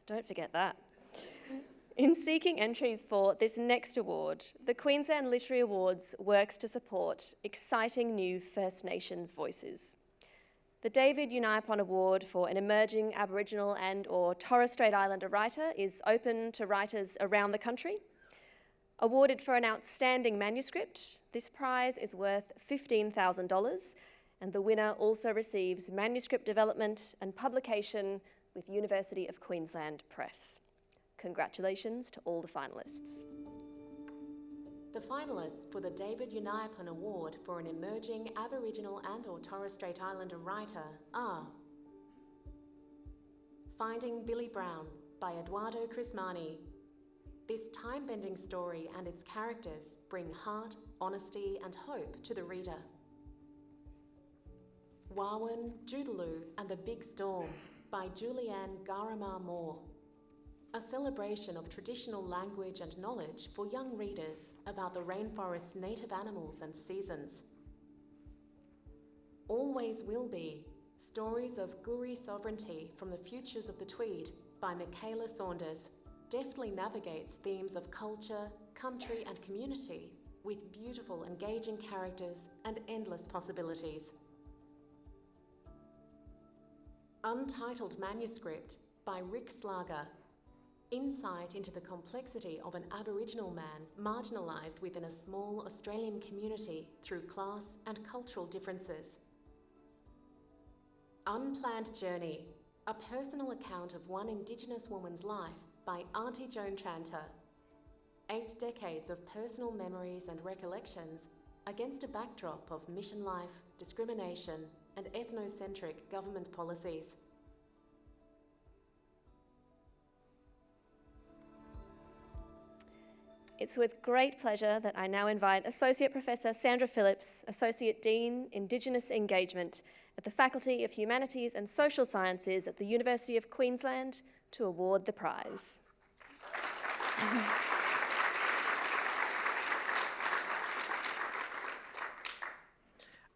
Don't forget that. In seeking entries for this next award, the Queensland Literary Awards works to support exciting new First Nations voices. The David Unaipon Award for an emerging Aboriginal and/or Torres Strait Islander writer is open to writers around the country. Awarded for an outstanding manuscript, this prize is worth $15,000, and the winner also receives manuscript development and publication with University of Queensland Press. Congratulations to all the finalists. The finalists for the David Unaipon Award for an emerging Aboriginal and/or Torres Strait Islander writer are Finding Billy Brown by Eduardo Crismani. This time-bending story and its characters bring heart, honesty and hope to the reader. Wawan, Joodaloo and the Big Storm by Julianne Garamar Moore. A celebration of traditional language and knowledge for young readers about the rainforest's native animals and seasons. Always Will Be, Stories of Guri Sovereignty from the Futures of the Tweed by Michaela Saunders, deftly navigates themes of culture, country and community with beautiful, engaging characters and endless possibilities. Untitled Manuscript by Rick Slager. Insight into the complexity of an Aboriginal man marginalised within a small Australian community through class and cultural differences. Unplanned Journey, a personal account of one Indigenous woman's life by Auntie Joan Tranter. 8 decades of personal memories and recollections against a backdrop of mission life, discrimination and ethnocentric government policies. It's with great pleasure that I now invite Associate Professor Sandra Phillips, Associate Dean, Indigenous Engagement at the Faculty of Humanities and Social Sciences at the University of Queensland, to award the prize.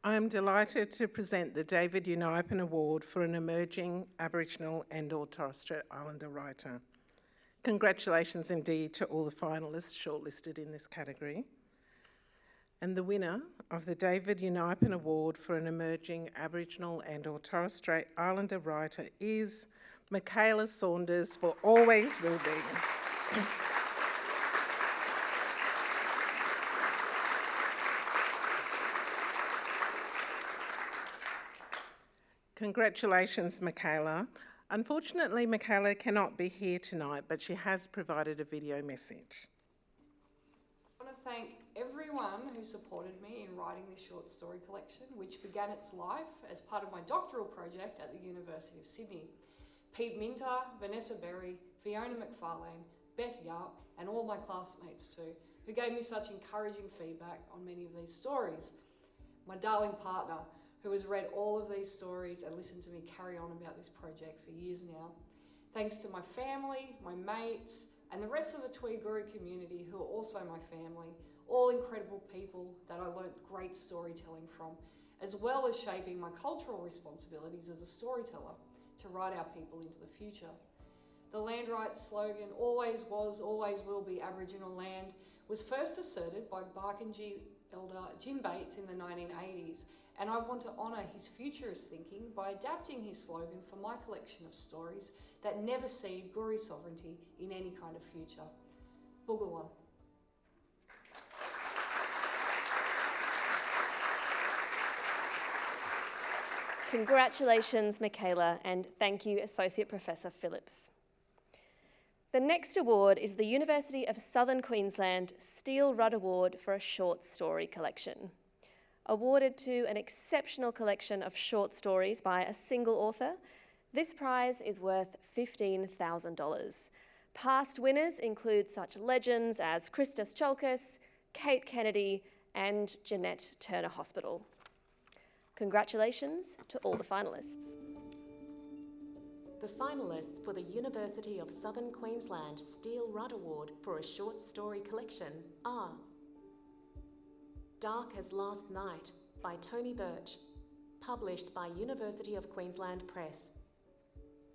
I am delighted to present the David Unipen Award for an emerging Aboriginal and/or Torres Strait Islander writer. Congratulations indeed to all the finalists shortlisted in this category. And the winner of the David Unipen Award for an emerging Aboriginal and/or Torres Strait Islander writer is Michaela Saunders for Always Will Be. Congratulations, Michaela. Unfortunately, Michaela cannot be here tonight, but she has provided a video message. I want to thank everyone who supported me in writing this short story collection, which began its life as part of my doctoral project at the University of Sydney. Pete Minter, Vanessa Berry, Fiona McFarlane, Beth Yarp, and all my classmates too, who gave me such encouraging feedback on many of these stories. My darling partner, who has read all of these stories and listened to me carry on about this project for years now. Thanks to my family, my mates, and the rest of the Tweeguru community who are also my family, all incredible people that I learnt great storytelling from, as well as shaping my cultural responsibilities as a storyteller to write our people into the future. The land rights slogan, always was, always will be Aboriginal land, was first asserted by Barkindji elder Jim Bates in the 1980s, and I want to honour his futurist thinking by adapting his slogan for my collection of stories that never cede Guri sovereignty in any kind of future. Boogawan. Congratulations, Michaela, and thank you, Associate Professor Phillips. The next award is the University of Southern Queensland Steel Rudd Award for a short story collection. Awarded to an exceptional collection of short stories by a single author, this prize is worth $15,000. Past winners include such legends as Christos Chalkis, Kate Kennedy, and Jeanette Turner Hospital. Congratulations to all the finalists. The finalists for the University of Southern Queensland Steel Rudd Award for a short story collection are Dark as Last Night by Tony Birch, published by University of Queensland Press.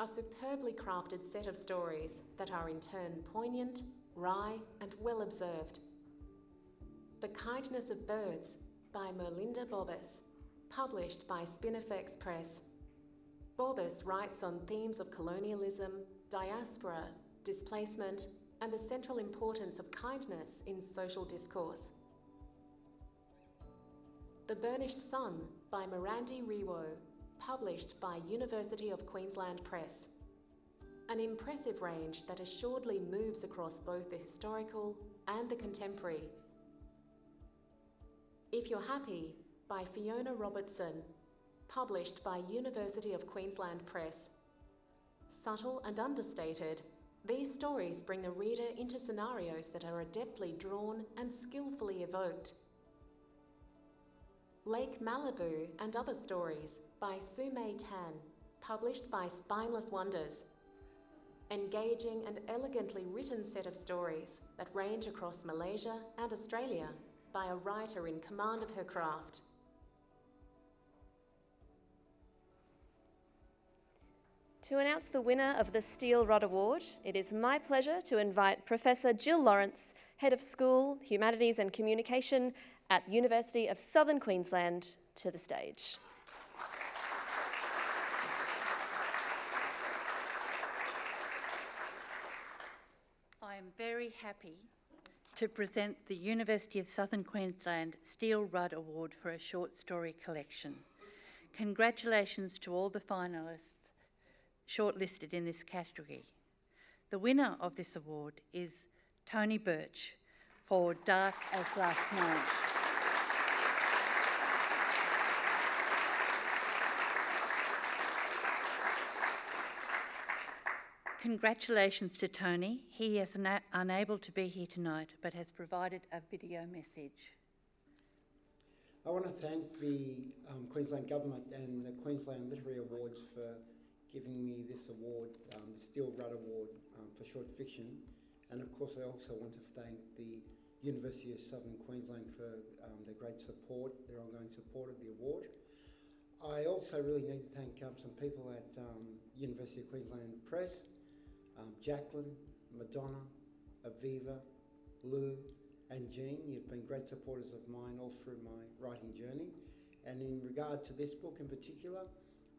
A superbly crafted set of stories that are in turn poignant, wry and well observed. The Kindness of Birds by Merlinda Bobbis, published by Spinifex Press. Bobbis writes on themes of colonialism, diaspora, displacement and the central importance of kindness in social discourse. The Burnished Sun by Mirandi Riwo, published by University of Queensland Press. An impressive range that assuredly moves across both the historical and the contemporary. If You're Happy by Fiona Robertson, published by University of Queensland Press. Subtle and understated, these stories bring the reader into scenarios that are adeptly drawn and skillfully evoked. Lake Malibu and Other Stories by Sumei Tan, published by Spineless Wonders. Engaging and elegantly written set of stories that range across Malaysia and Australia by a writer in command of her craft. To announce the winner of the Steel Rudd Award, it is my pleasure to invite Professor Jill Lawrence, Head of School, Humanities and Communication at the University of Southern Queensland, to the stage. I am very happy to present the University of Southern Queensland Steel Rudd Award for a short story collection. Congratulations to all the finalists shortlisted in this category. The winner of this award is Tony Birch for Dark as Last Night. Congratulations to Tony. He is unable to be here tonight but has provided a video message. I want to thank the Queensland Government and the Queensland Literary Awards for giving me this award, the Steel Rudd Award for short fiction. And of course I also want to thank the University of Southern Queensland for their great support, their ongoing support of the award. I also really need to thank some people at University of Queensland Press, Jacqueline, Madonna, Aviva, Lou and Jean. You've been great supporters of mine all through my writing journey. And in regard to this book in particular,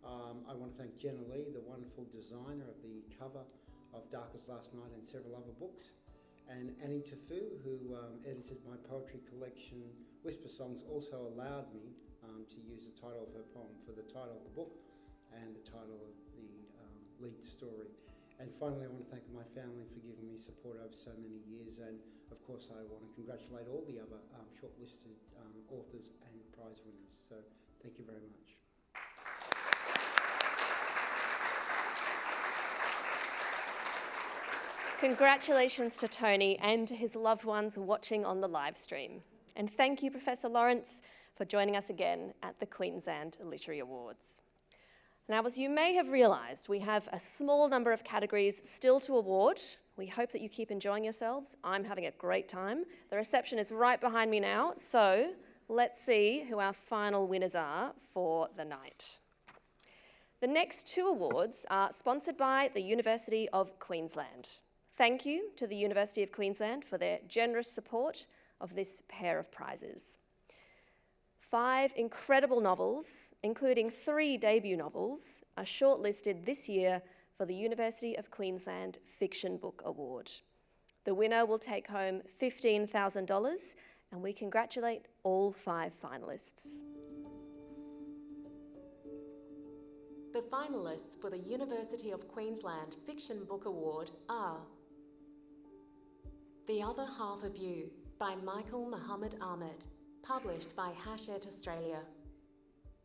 I want to thank Jenna Lee, the wonderful designer of the cover of Darkest Last Night and several other books, and Annie Tafu, who edited my poetry collection Whisper Songs, also allowed me to use the title of her poem for the title of the book and the title of the lead story. And finally, I want to thank my family for giving me support over so many years, and of course I want to congratulate all the other shortlisted authors and prize winners. So thank you very much. Congratulations to Tony and to his loved ones watching on the live stream. And thank you, Professor Lawrence, for joining us again at the Queensland Literary Awards. Now, as you may have realised, we have a small number of categories still to award. We hope that you keep enjoying yourselves. I'm having a great time. The reception is right behind me now, so let's see who our final winners are for the night. The next two awards are sponsored by the University of Queensland. Thank you to the University of Queensland for their generous support of this pair of prizes. 5 incredible novels, including 3 debut novels, are shortlisted this year for the University of Queensland Fiction Book Award. The winner will take home $15,000, and we congratulate all 5 finalists. The finalists for the University of Queensland Fiction Book Award are The Other Half of You by Michael Muhammad Ahmed, published by Hachette Australia.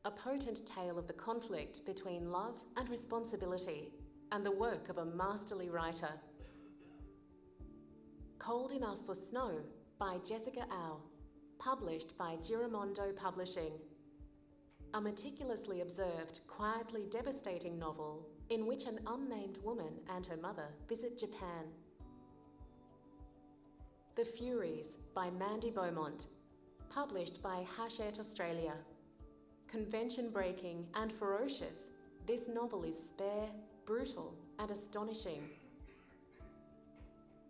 A potent tale of the conflict between love and responsibility, and the work of a masterly writer. Cold Enough for Snow by Jessica Au, published by Giramondo Publishing. A meticulously observed, quietly devastating novel in which an unnamed woman and her mother visit Japan. The Furies by Mandy Beaumont, published by Hachette Australia. Convention-breaking and ferocious, this novel is spare, brutal and astonishing.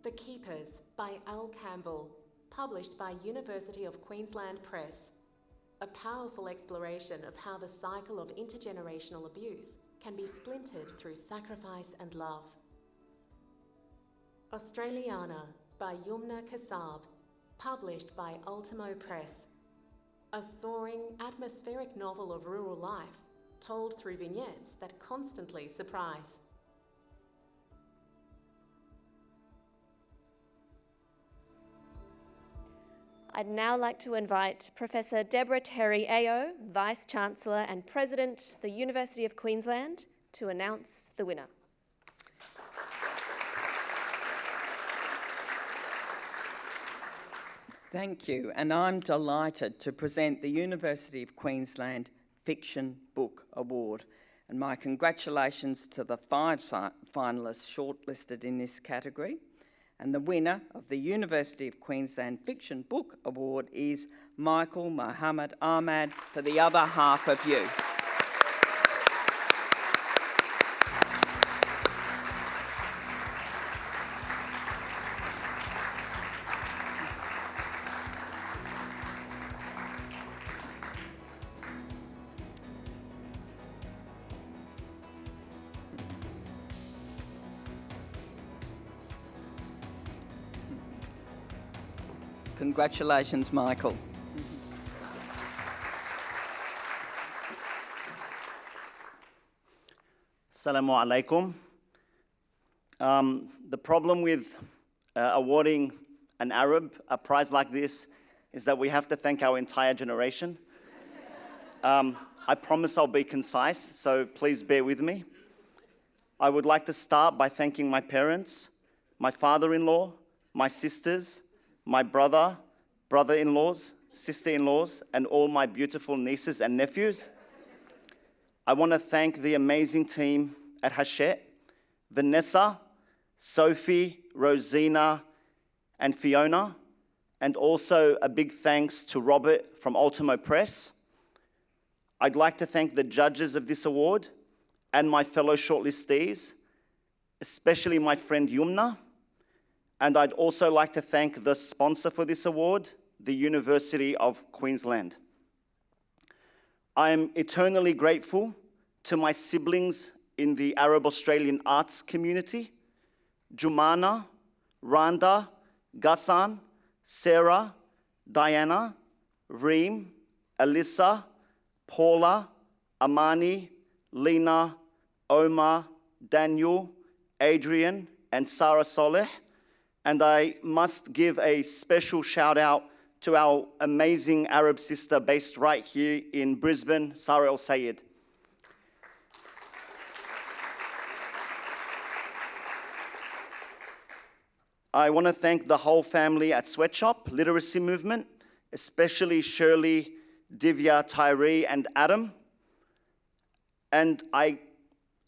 The Keepers by Al Campbell, published by University of Queensland Press. A powerful exploration of how the cycle of intergenerational abuse can be splintered through sacrifice and love. Australiana by Yumna Kassab, published by Ultimo Press. A soaring, atmospheric novel of rural life, told through vignettes that constantly surprise. I'd now like to invite Professor Deborah Terry-Ayo, Vice-Chancellor and President, the University of Queensland, to announce the winner. Thank you, and I'm delighted to present the University of Queensland Fiction Book Award, and my congratulations to the 5 finalists shortlisted in this category. And the winner of the University of Queensland Fiction Book Award is Michael Muhammad Ahmed for The Other Half of You. Congratulations, Michael. Assalamu alaikum. The problem with awarding an Arab a prize like this is that we have to thank our entire generation. I promise I'll be concise, so please bear with me. I would like to start by thanking my parents, my father-in-law, my sisters, my brother-in-laws, sister-in-laws, and all my beautiful nieces and nephews. I want to thank the amazing team at Hachette, Vanessa, Sophie, Rosina, and Fiona, and also a big thanks to Robert from Ultimo Press. I'd like to thank the judges of this award and my fellow shortlistees, especially my friend Yumna. And I'd also like to thank the sponsor for this award, the University of Queensland. I am eternally grateful to my siblings in the Arab Australian arts community, Jumana, Randa, Ghassan, Sarah, Diana, Reem, Alyssa, Paula, Amani, Lena, Omar, Daniel, Adrian, and Sarah Soleh. And I must give a special shout out to our amazing Arab sister based right here in Brisbane, Sarah El Sayed. I want to thank the whole family at Sweatshop Literacy Movement, especially Shirley, Divya, Tyree, and Adam. And I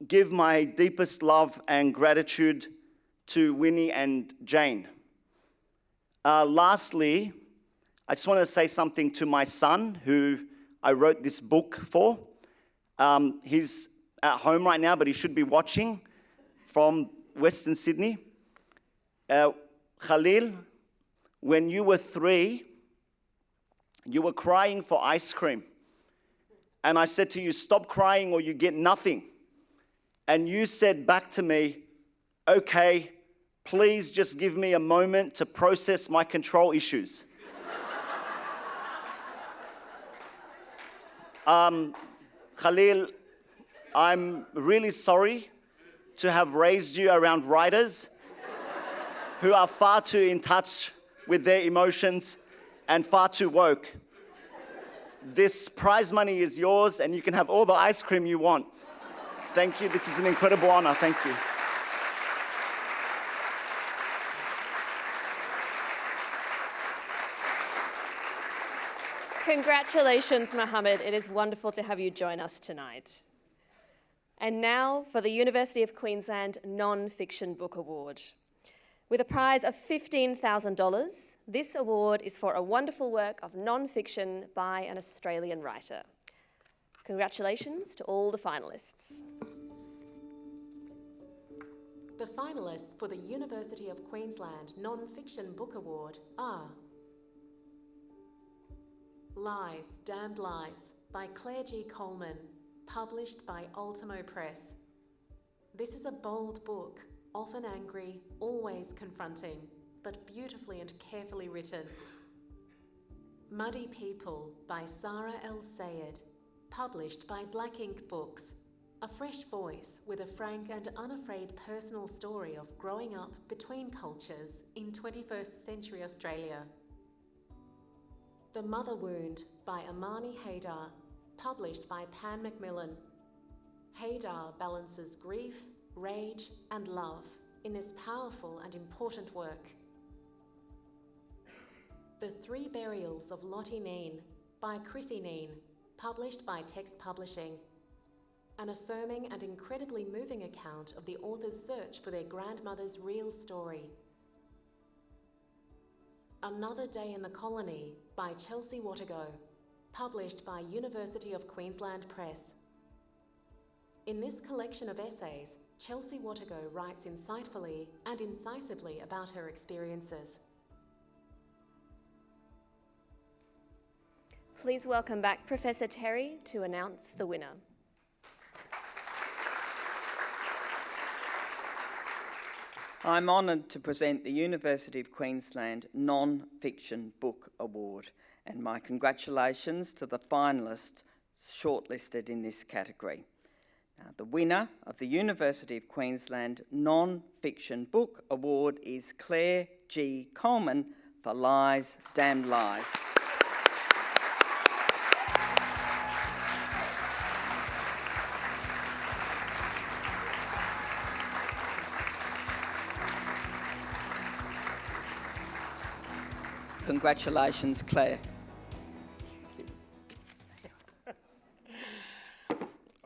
give my deepest love and gratitude to Winnie and Jane. Lastly, I just want to say something to my son, who I wrote this book for. He's at home right now, but he should be watching from Western Sydney. Khalil, when you were 3, you were crying for ice cream. And I said to you, stop crying or you get nothing. And you said back to me, okay, please just give me a moment to process my control issues. Khalil, I'm really sorry to have raised you around writers who are far too in touch with their emotions and far too woke. This prize money is yours and you can have all the ice cream you want. Thank you, this is an incredible honor, thank you. Congratulations, Mohammed. It is wonderful to have you join us tonight. And now for the University of Queensland Non-Fiction Book Award. With a prize of $15,000, this award is for a wonderful work of non-fiction by an Australian writer. Congratulations to all the finalists. The finalists for the University of Queensland Non-Fiction Book Award are Lies, Damned Lies by Claire G Coleman, published by Ultimo Press. This is a bold book, often angry, always confronting, but beautifully and carefully written. Muddy People by Sarah El Sayed, published by Black Ink Books. A fresh voice with a frank and unafraid personal story of growing up between cultures in 21st century Australia. The Mother Wound by Amani Haydar, published by Pan Macmillan. Haydar balances grief, rage and love in this powerful and important work. The Three Burials of Lottie Neen by Christie Neen, published by Text Publishing. An affirming and incredibly moving account of the author's search for their grandmother's real story. Another Day in the Colony by Chelsea Watego, published by University of Queensland Press. In this collection of essays, Chelsea Watego writes insightfully and incisively about her experiences. Please welcome back Professor Terry to announce the winner. I'm honoured to present the University of Queensland Non-Fiction Book Award, and my congratulations to the finalists shortlisted in this category. Now, the winner of the University of Queensland Non-Fiction Book Award is Claire G Coleman for Lies, Damned Lies. Congratulations, Claire.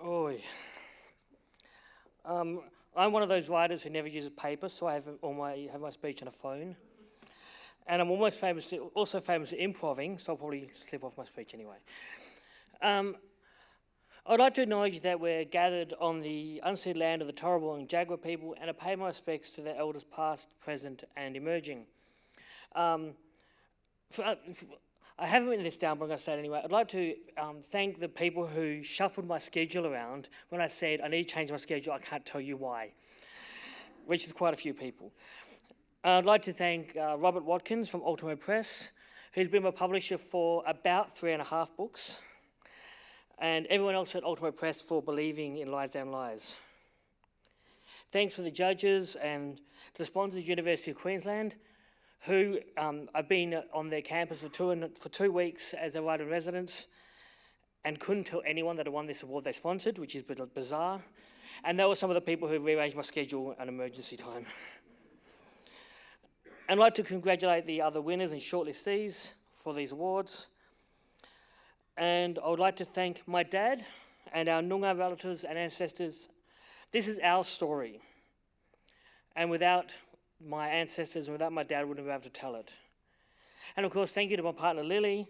Oi. I'm one of those writers who never uses paper, so I have my speech on a phone. and I'm also famous at improving, so I'll probably slip off my speech anyway. I'd like to acknowledge that we're gathered on the unceded land of the Turrbal and Jaguar people, and I pay my respects to their elders past, present and emerging. I haven't written this down, but I'm going to say it anyway. I'd like to thank the people who shuffled my schedule around when I said I need to change my schedule, I can't tell you why, which is quite a few people. I'd like to thank Robert Watkins from Ultimo Press, who's been my publisher for about 3.5 books, and everyone else at Ultimo Press for believing in Lies Down Lies. Thanks to the judges and the sponsors, University of Queensland, who I've been on their campus for 2 weeks as a writer in residence and couldn't tell anyone that I won this award they sponsored, which is bizarre. And they were some of the people who rearranged my schedule at emergency time. I'd like to congratulate the other winners and shortlistees for these awards. And I would like to thank my dad and our Noongar relatives and ancestors. This is our story. And without my ancestors and without my dad, I wouldn't be able to tell it. And of course, thank you to my partner Lily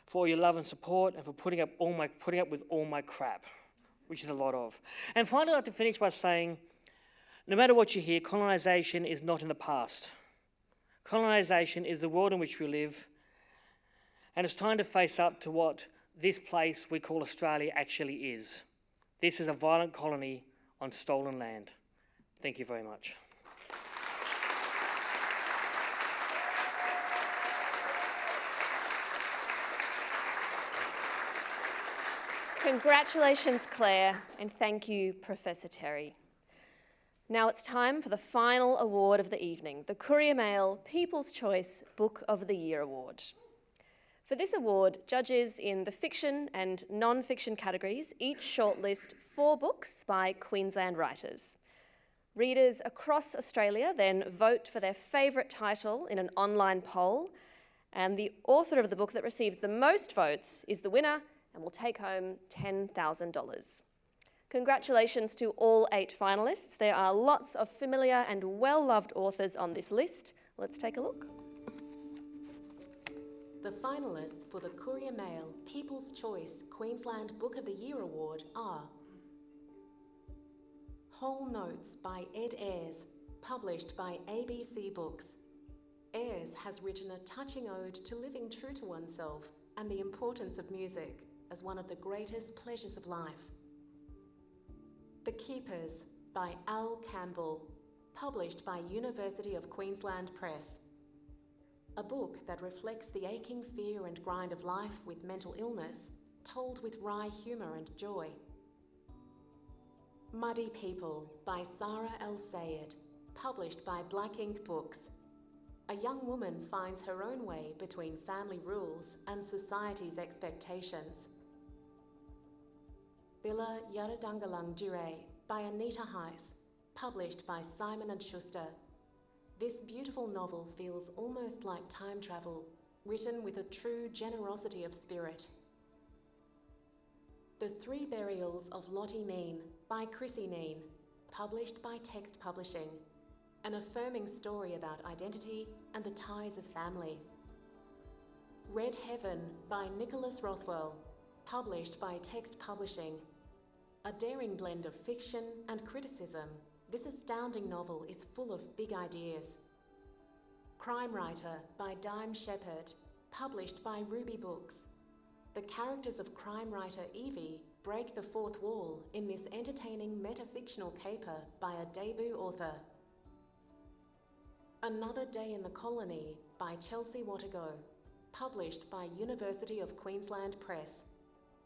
for all your love and support and for putting up with all my crap, which is a lot of. And finally, I'd like to finish by saying, no matter what you hear, colonisation is not in the past. Colonisation is the world in which we live, and it's time to face up to what this place we call Australia actually is. This is a violent colony on stolen land. Thank you very much. Congratulations, Claire, and thank you, Professor Terry. Now it's time for the final award of the evening, the Courier Mail People's Choice Book of the Year Award. For this award, judges in the fiction and non-fiction categories each shortlist 4 books by Queensland writers. Readers across Australia then vote for their favourite title in an online poll, and the author of the book that receives the most votes is the winner and will take home $10,000. Congratulations to all 8 finalists. There are lots of familiar and well-loved authors on this list. Let's take a look. The finalists for the Courier Mail People's Choice Queensland Book of the Year Award are Whole Notes by Ed Ayers, published by ABC Books. Ayers has written a touching ode to living true to oneself and the importance of music as one of the greatest pleasures of life. The Keepers by Al Campbell, published by University of Queensland Press. A book that reflects the aching fear and grind of life with mental illness, told with wry humour and joy. Muddy People by Sarah El Sayed, published by Black Ink Books. A young woman finds her own way between family rules and society's expectations. Billa Yaradangalang Dure by Anita Heiss, published by Simon & Schuster. This beautiful novel feels almost like time travel, written with a true generosity of spirit. The 3 Burials of Lottie Neen by Christie Neen, published by Text Publishing. An affirming story about identity and the ties of family. Red Heaven by Nicholas Rothwell, published by Text Publishing. A daring blend of fiction and criticism, this astounding novel is full of big ideas. Crime Writer by Dime Shepherd, published by Ruby Books. The characters of crime writer Evie break the fourth wall in this entertaining metafictional caper by a debut author. Another Day in the Colony by Chelsea Wattago, published by University of Queensland Press.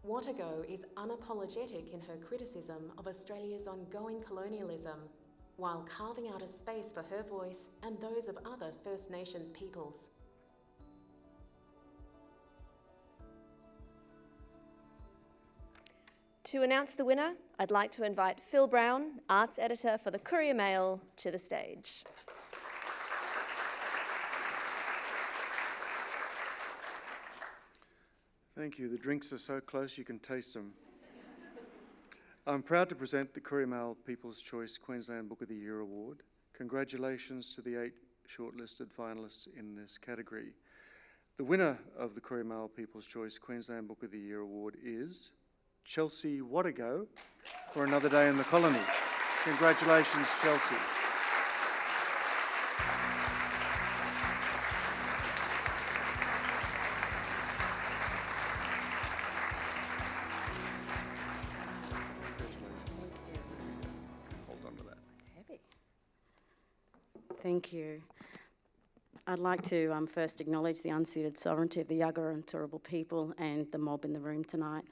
Wattago is unapologetic in her criticism of Australia's ongoing colonialism, while carving out a space for her voice and those of other First Nations peoples. To announce the winner, I'd like to invite Phil Brown, Arts Editor for the Courier Mail, to the stage. Thank you. The drinks are so close you can taste them. I'm proud to present the Courier Mail People's Choice Queensland Book of the Year Award. Congratulations to the 8 shortlisted finalists in this category. The winner of the Courier Mail People's Choice Queensland Book of the Year Award is Chelsea Wadago for Another Day in the Colony. Congratulations, Chelsea. Thank you. I'd like to first acknowledge the unceded sovereignty of the Yagara and Turrbal people and the mob in the room tonight.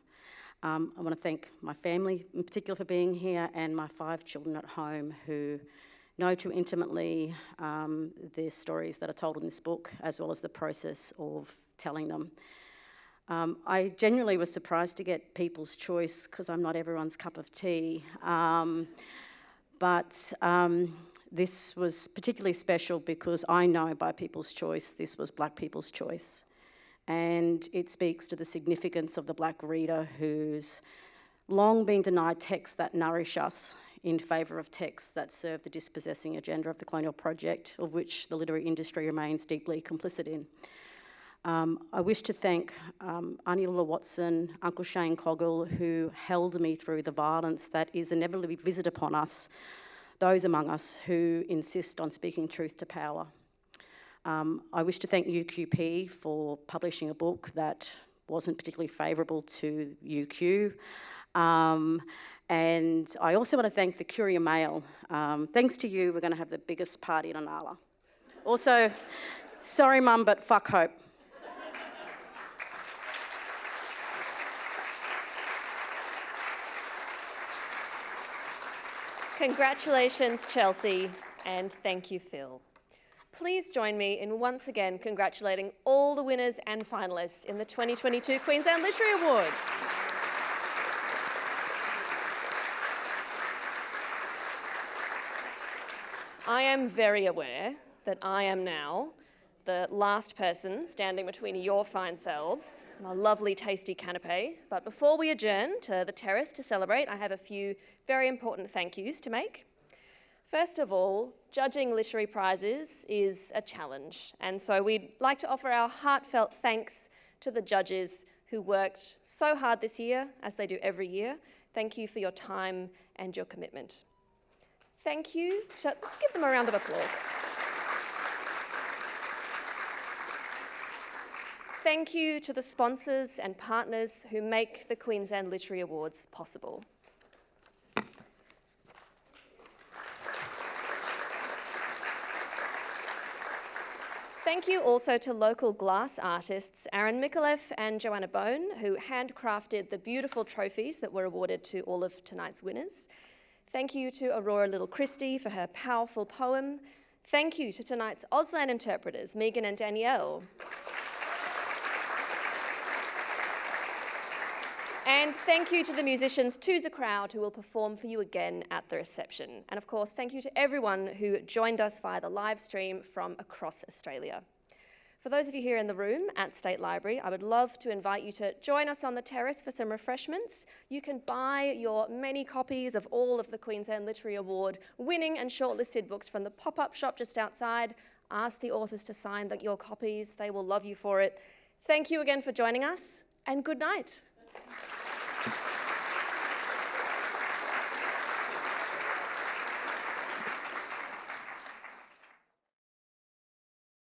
I want to thank my family in particular for being here and my 5 children at home who know too intimately the stories that are told in this book, as well as the process of telling them. I genuinely was surprised to get People's Choice because I'm not everyone's cup of tea. But this was particularly special because I know by People's Choice this was Black people's choice. And it speaks to the significance of the Black reader who's long been denied texts that nourish us in favour of texts that serve the dispossessing agenda of the colonial project, of which the literary industry remains deeply complicit in. I wish to thank Auntie Lula Watson, Uncle Shane Coggle, who held me through the violence that is inevitably visited upon us, those among us who insist on speaking truth to power. I wish to thank UQP for publishing a book that wasn't particularly favourable to UQ. And I also want to thank the Courier Mail. Thanks to you, we're going to have the biggest party in Inala. Also, sorry mum, but fuck hope. Congratulations, Chelsea, and thank you, Phil. Please join me in once again congratulating all the winners and finalists in the 2022 Queensland Literary Awards. I am very aware that I am now the last person standing between your fine selves and a lovely tasty canapé. But before we adjourn to the terrace to celebrate, I have a few very important thank yous to make. First of all, judging literary prizes is a challenge, and so we'd like to offer our heartfelt thanks to the judges who worked so hard this year, as they do every year. Thank you for your time and your commitment. Thank you. Let's give them a round of applause. Thank you to the sponsors and partners who make the Queensland Literary Awards possible. Thank you also to local glass artists Aaron Micallef and Joanna Bone, who handcrafted the beautiful trophies that were awarded to all of tonight's winners. Thank you to Aurora Little Christie for her powerful poem. Thank you to tonight's Auslan interpreters, Megan and Danielle. And thank you to the musicians Tooza Crowd, who will perform for you again at the reception. And of course, thank you to everyone who joined us via the live stream from across Australia. For those of you here in the room at State Library, I would love to invite you to join us on the terrace for some refreshments. You can buy your many copies of all of the Queensland Literary Award winning and shortlisted books from the pop-up shop just outside. Ask the authors to sign your copies. They will love you for it. Thank you again for joining us, and good night.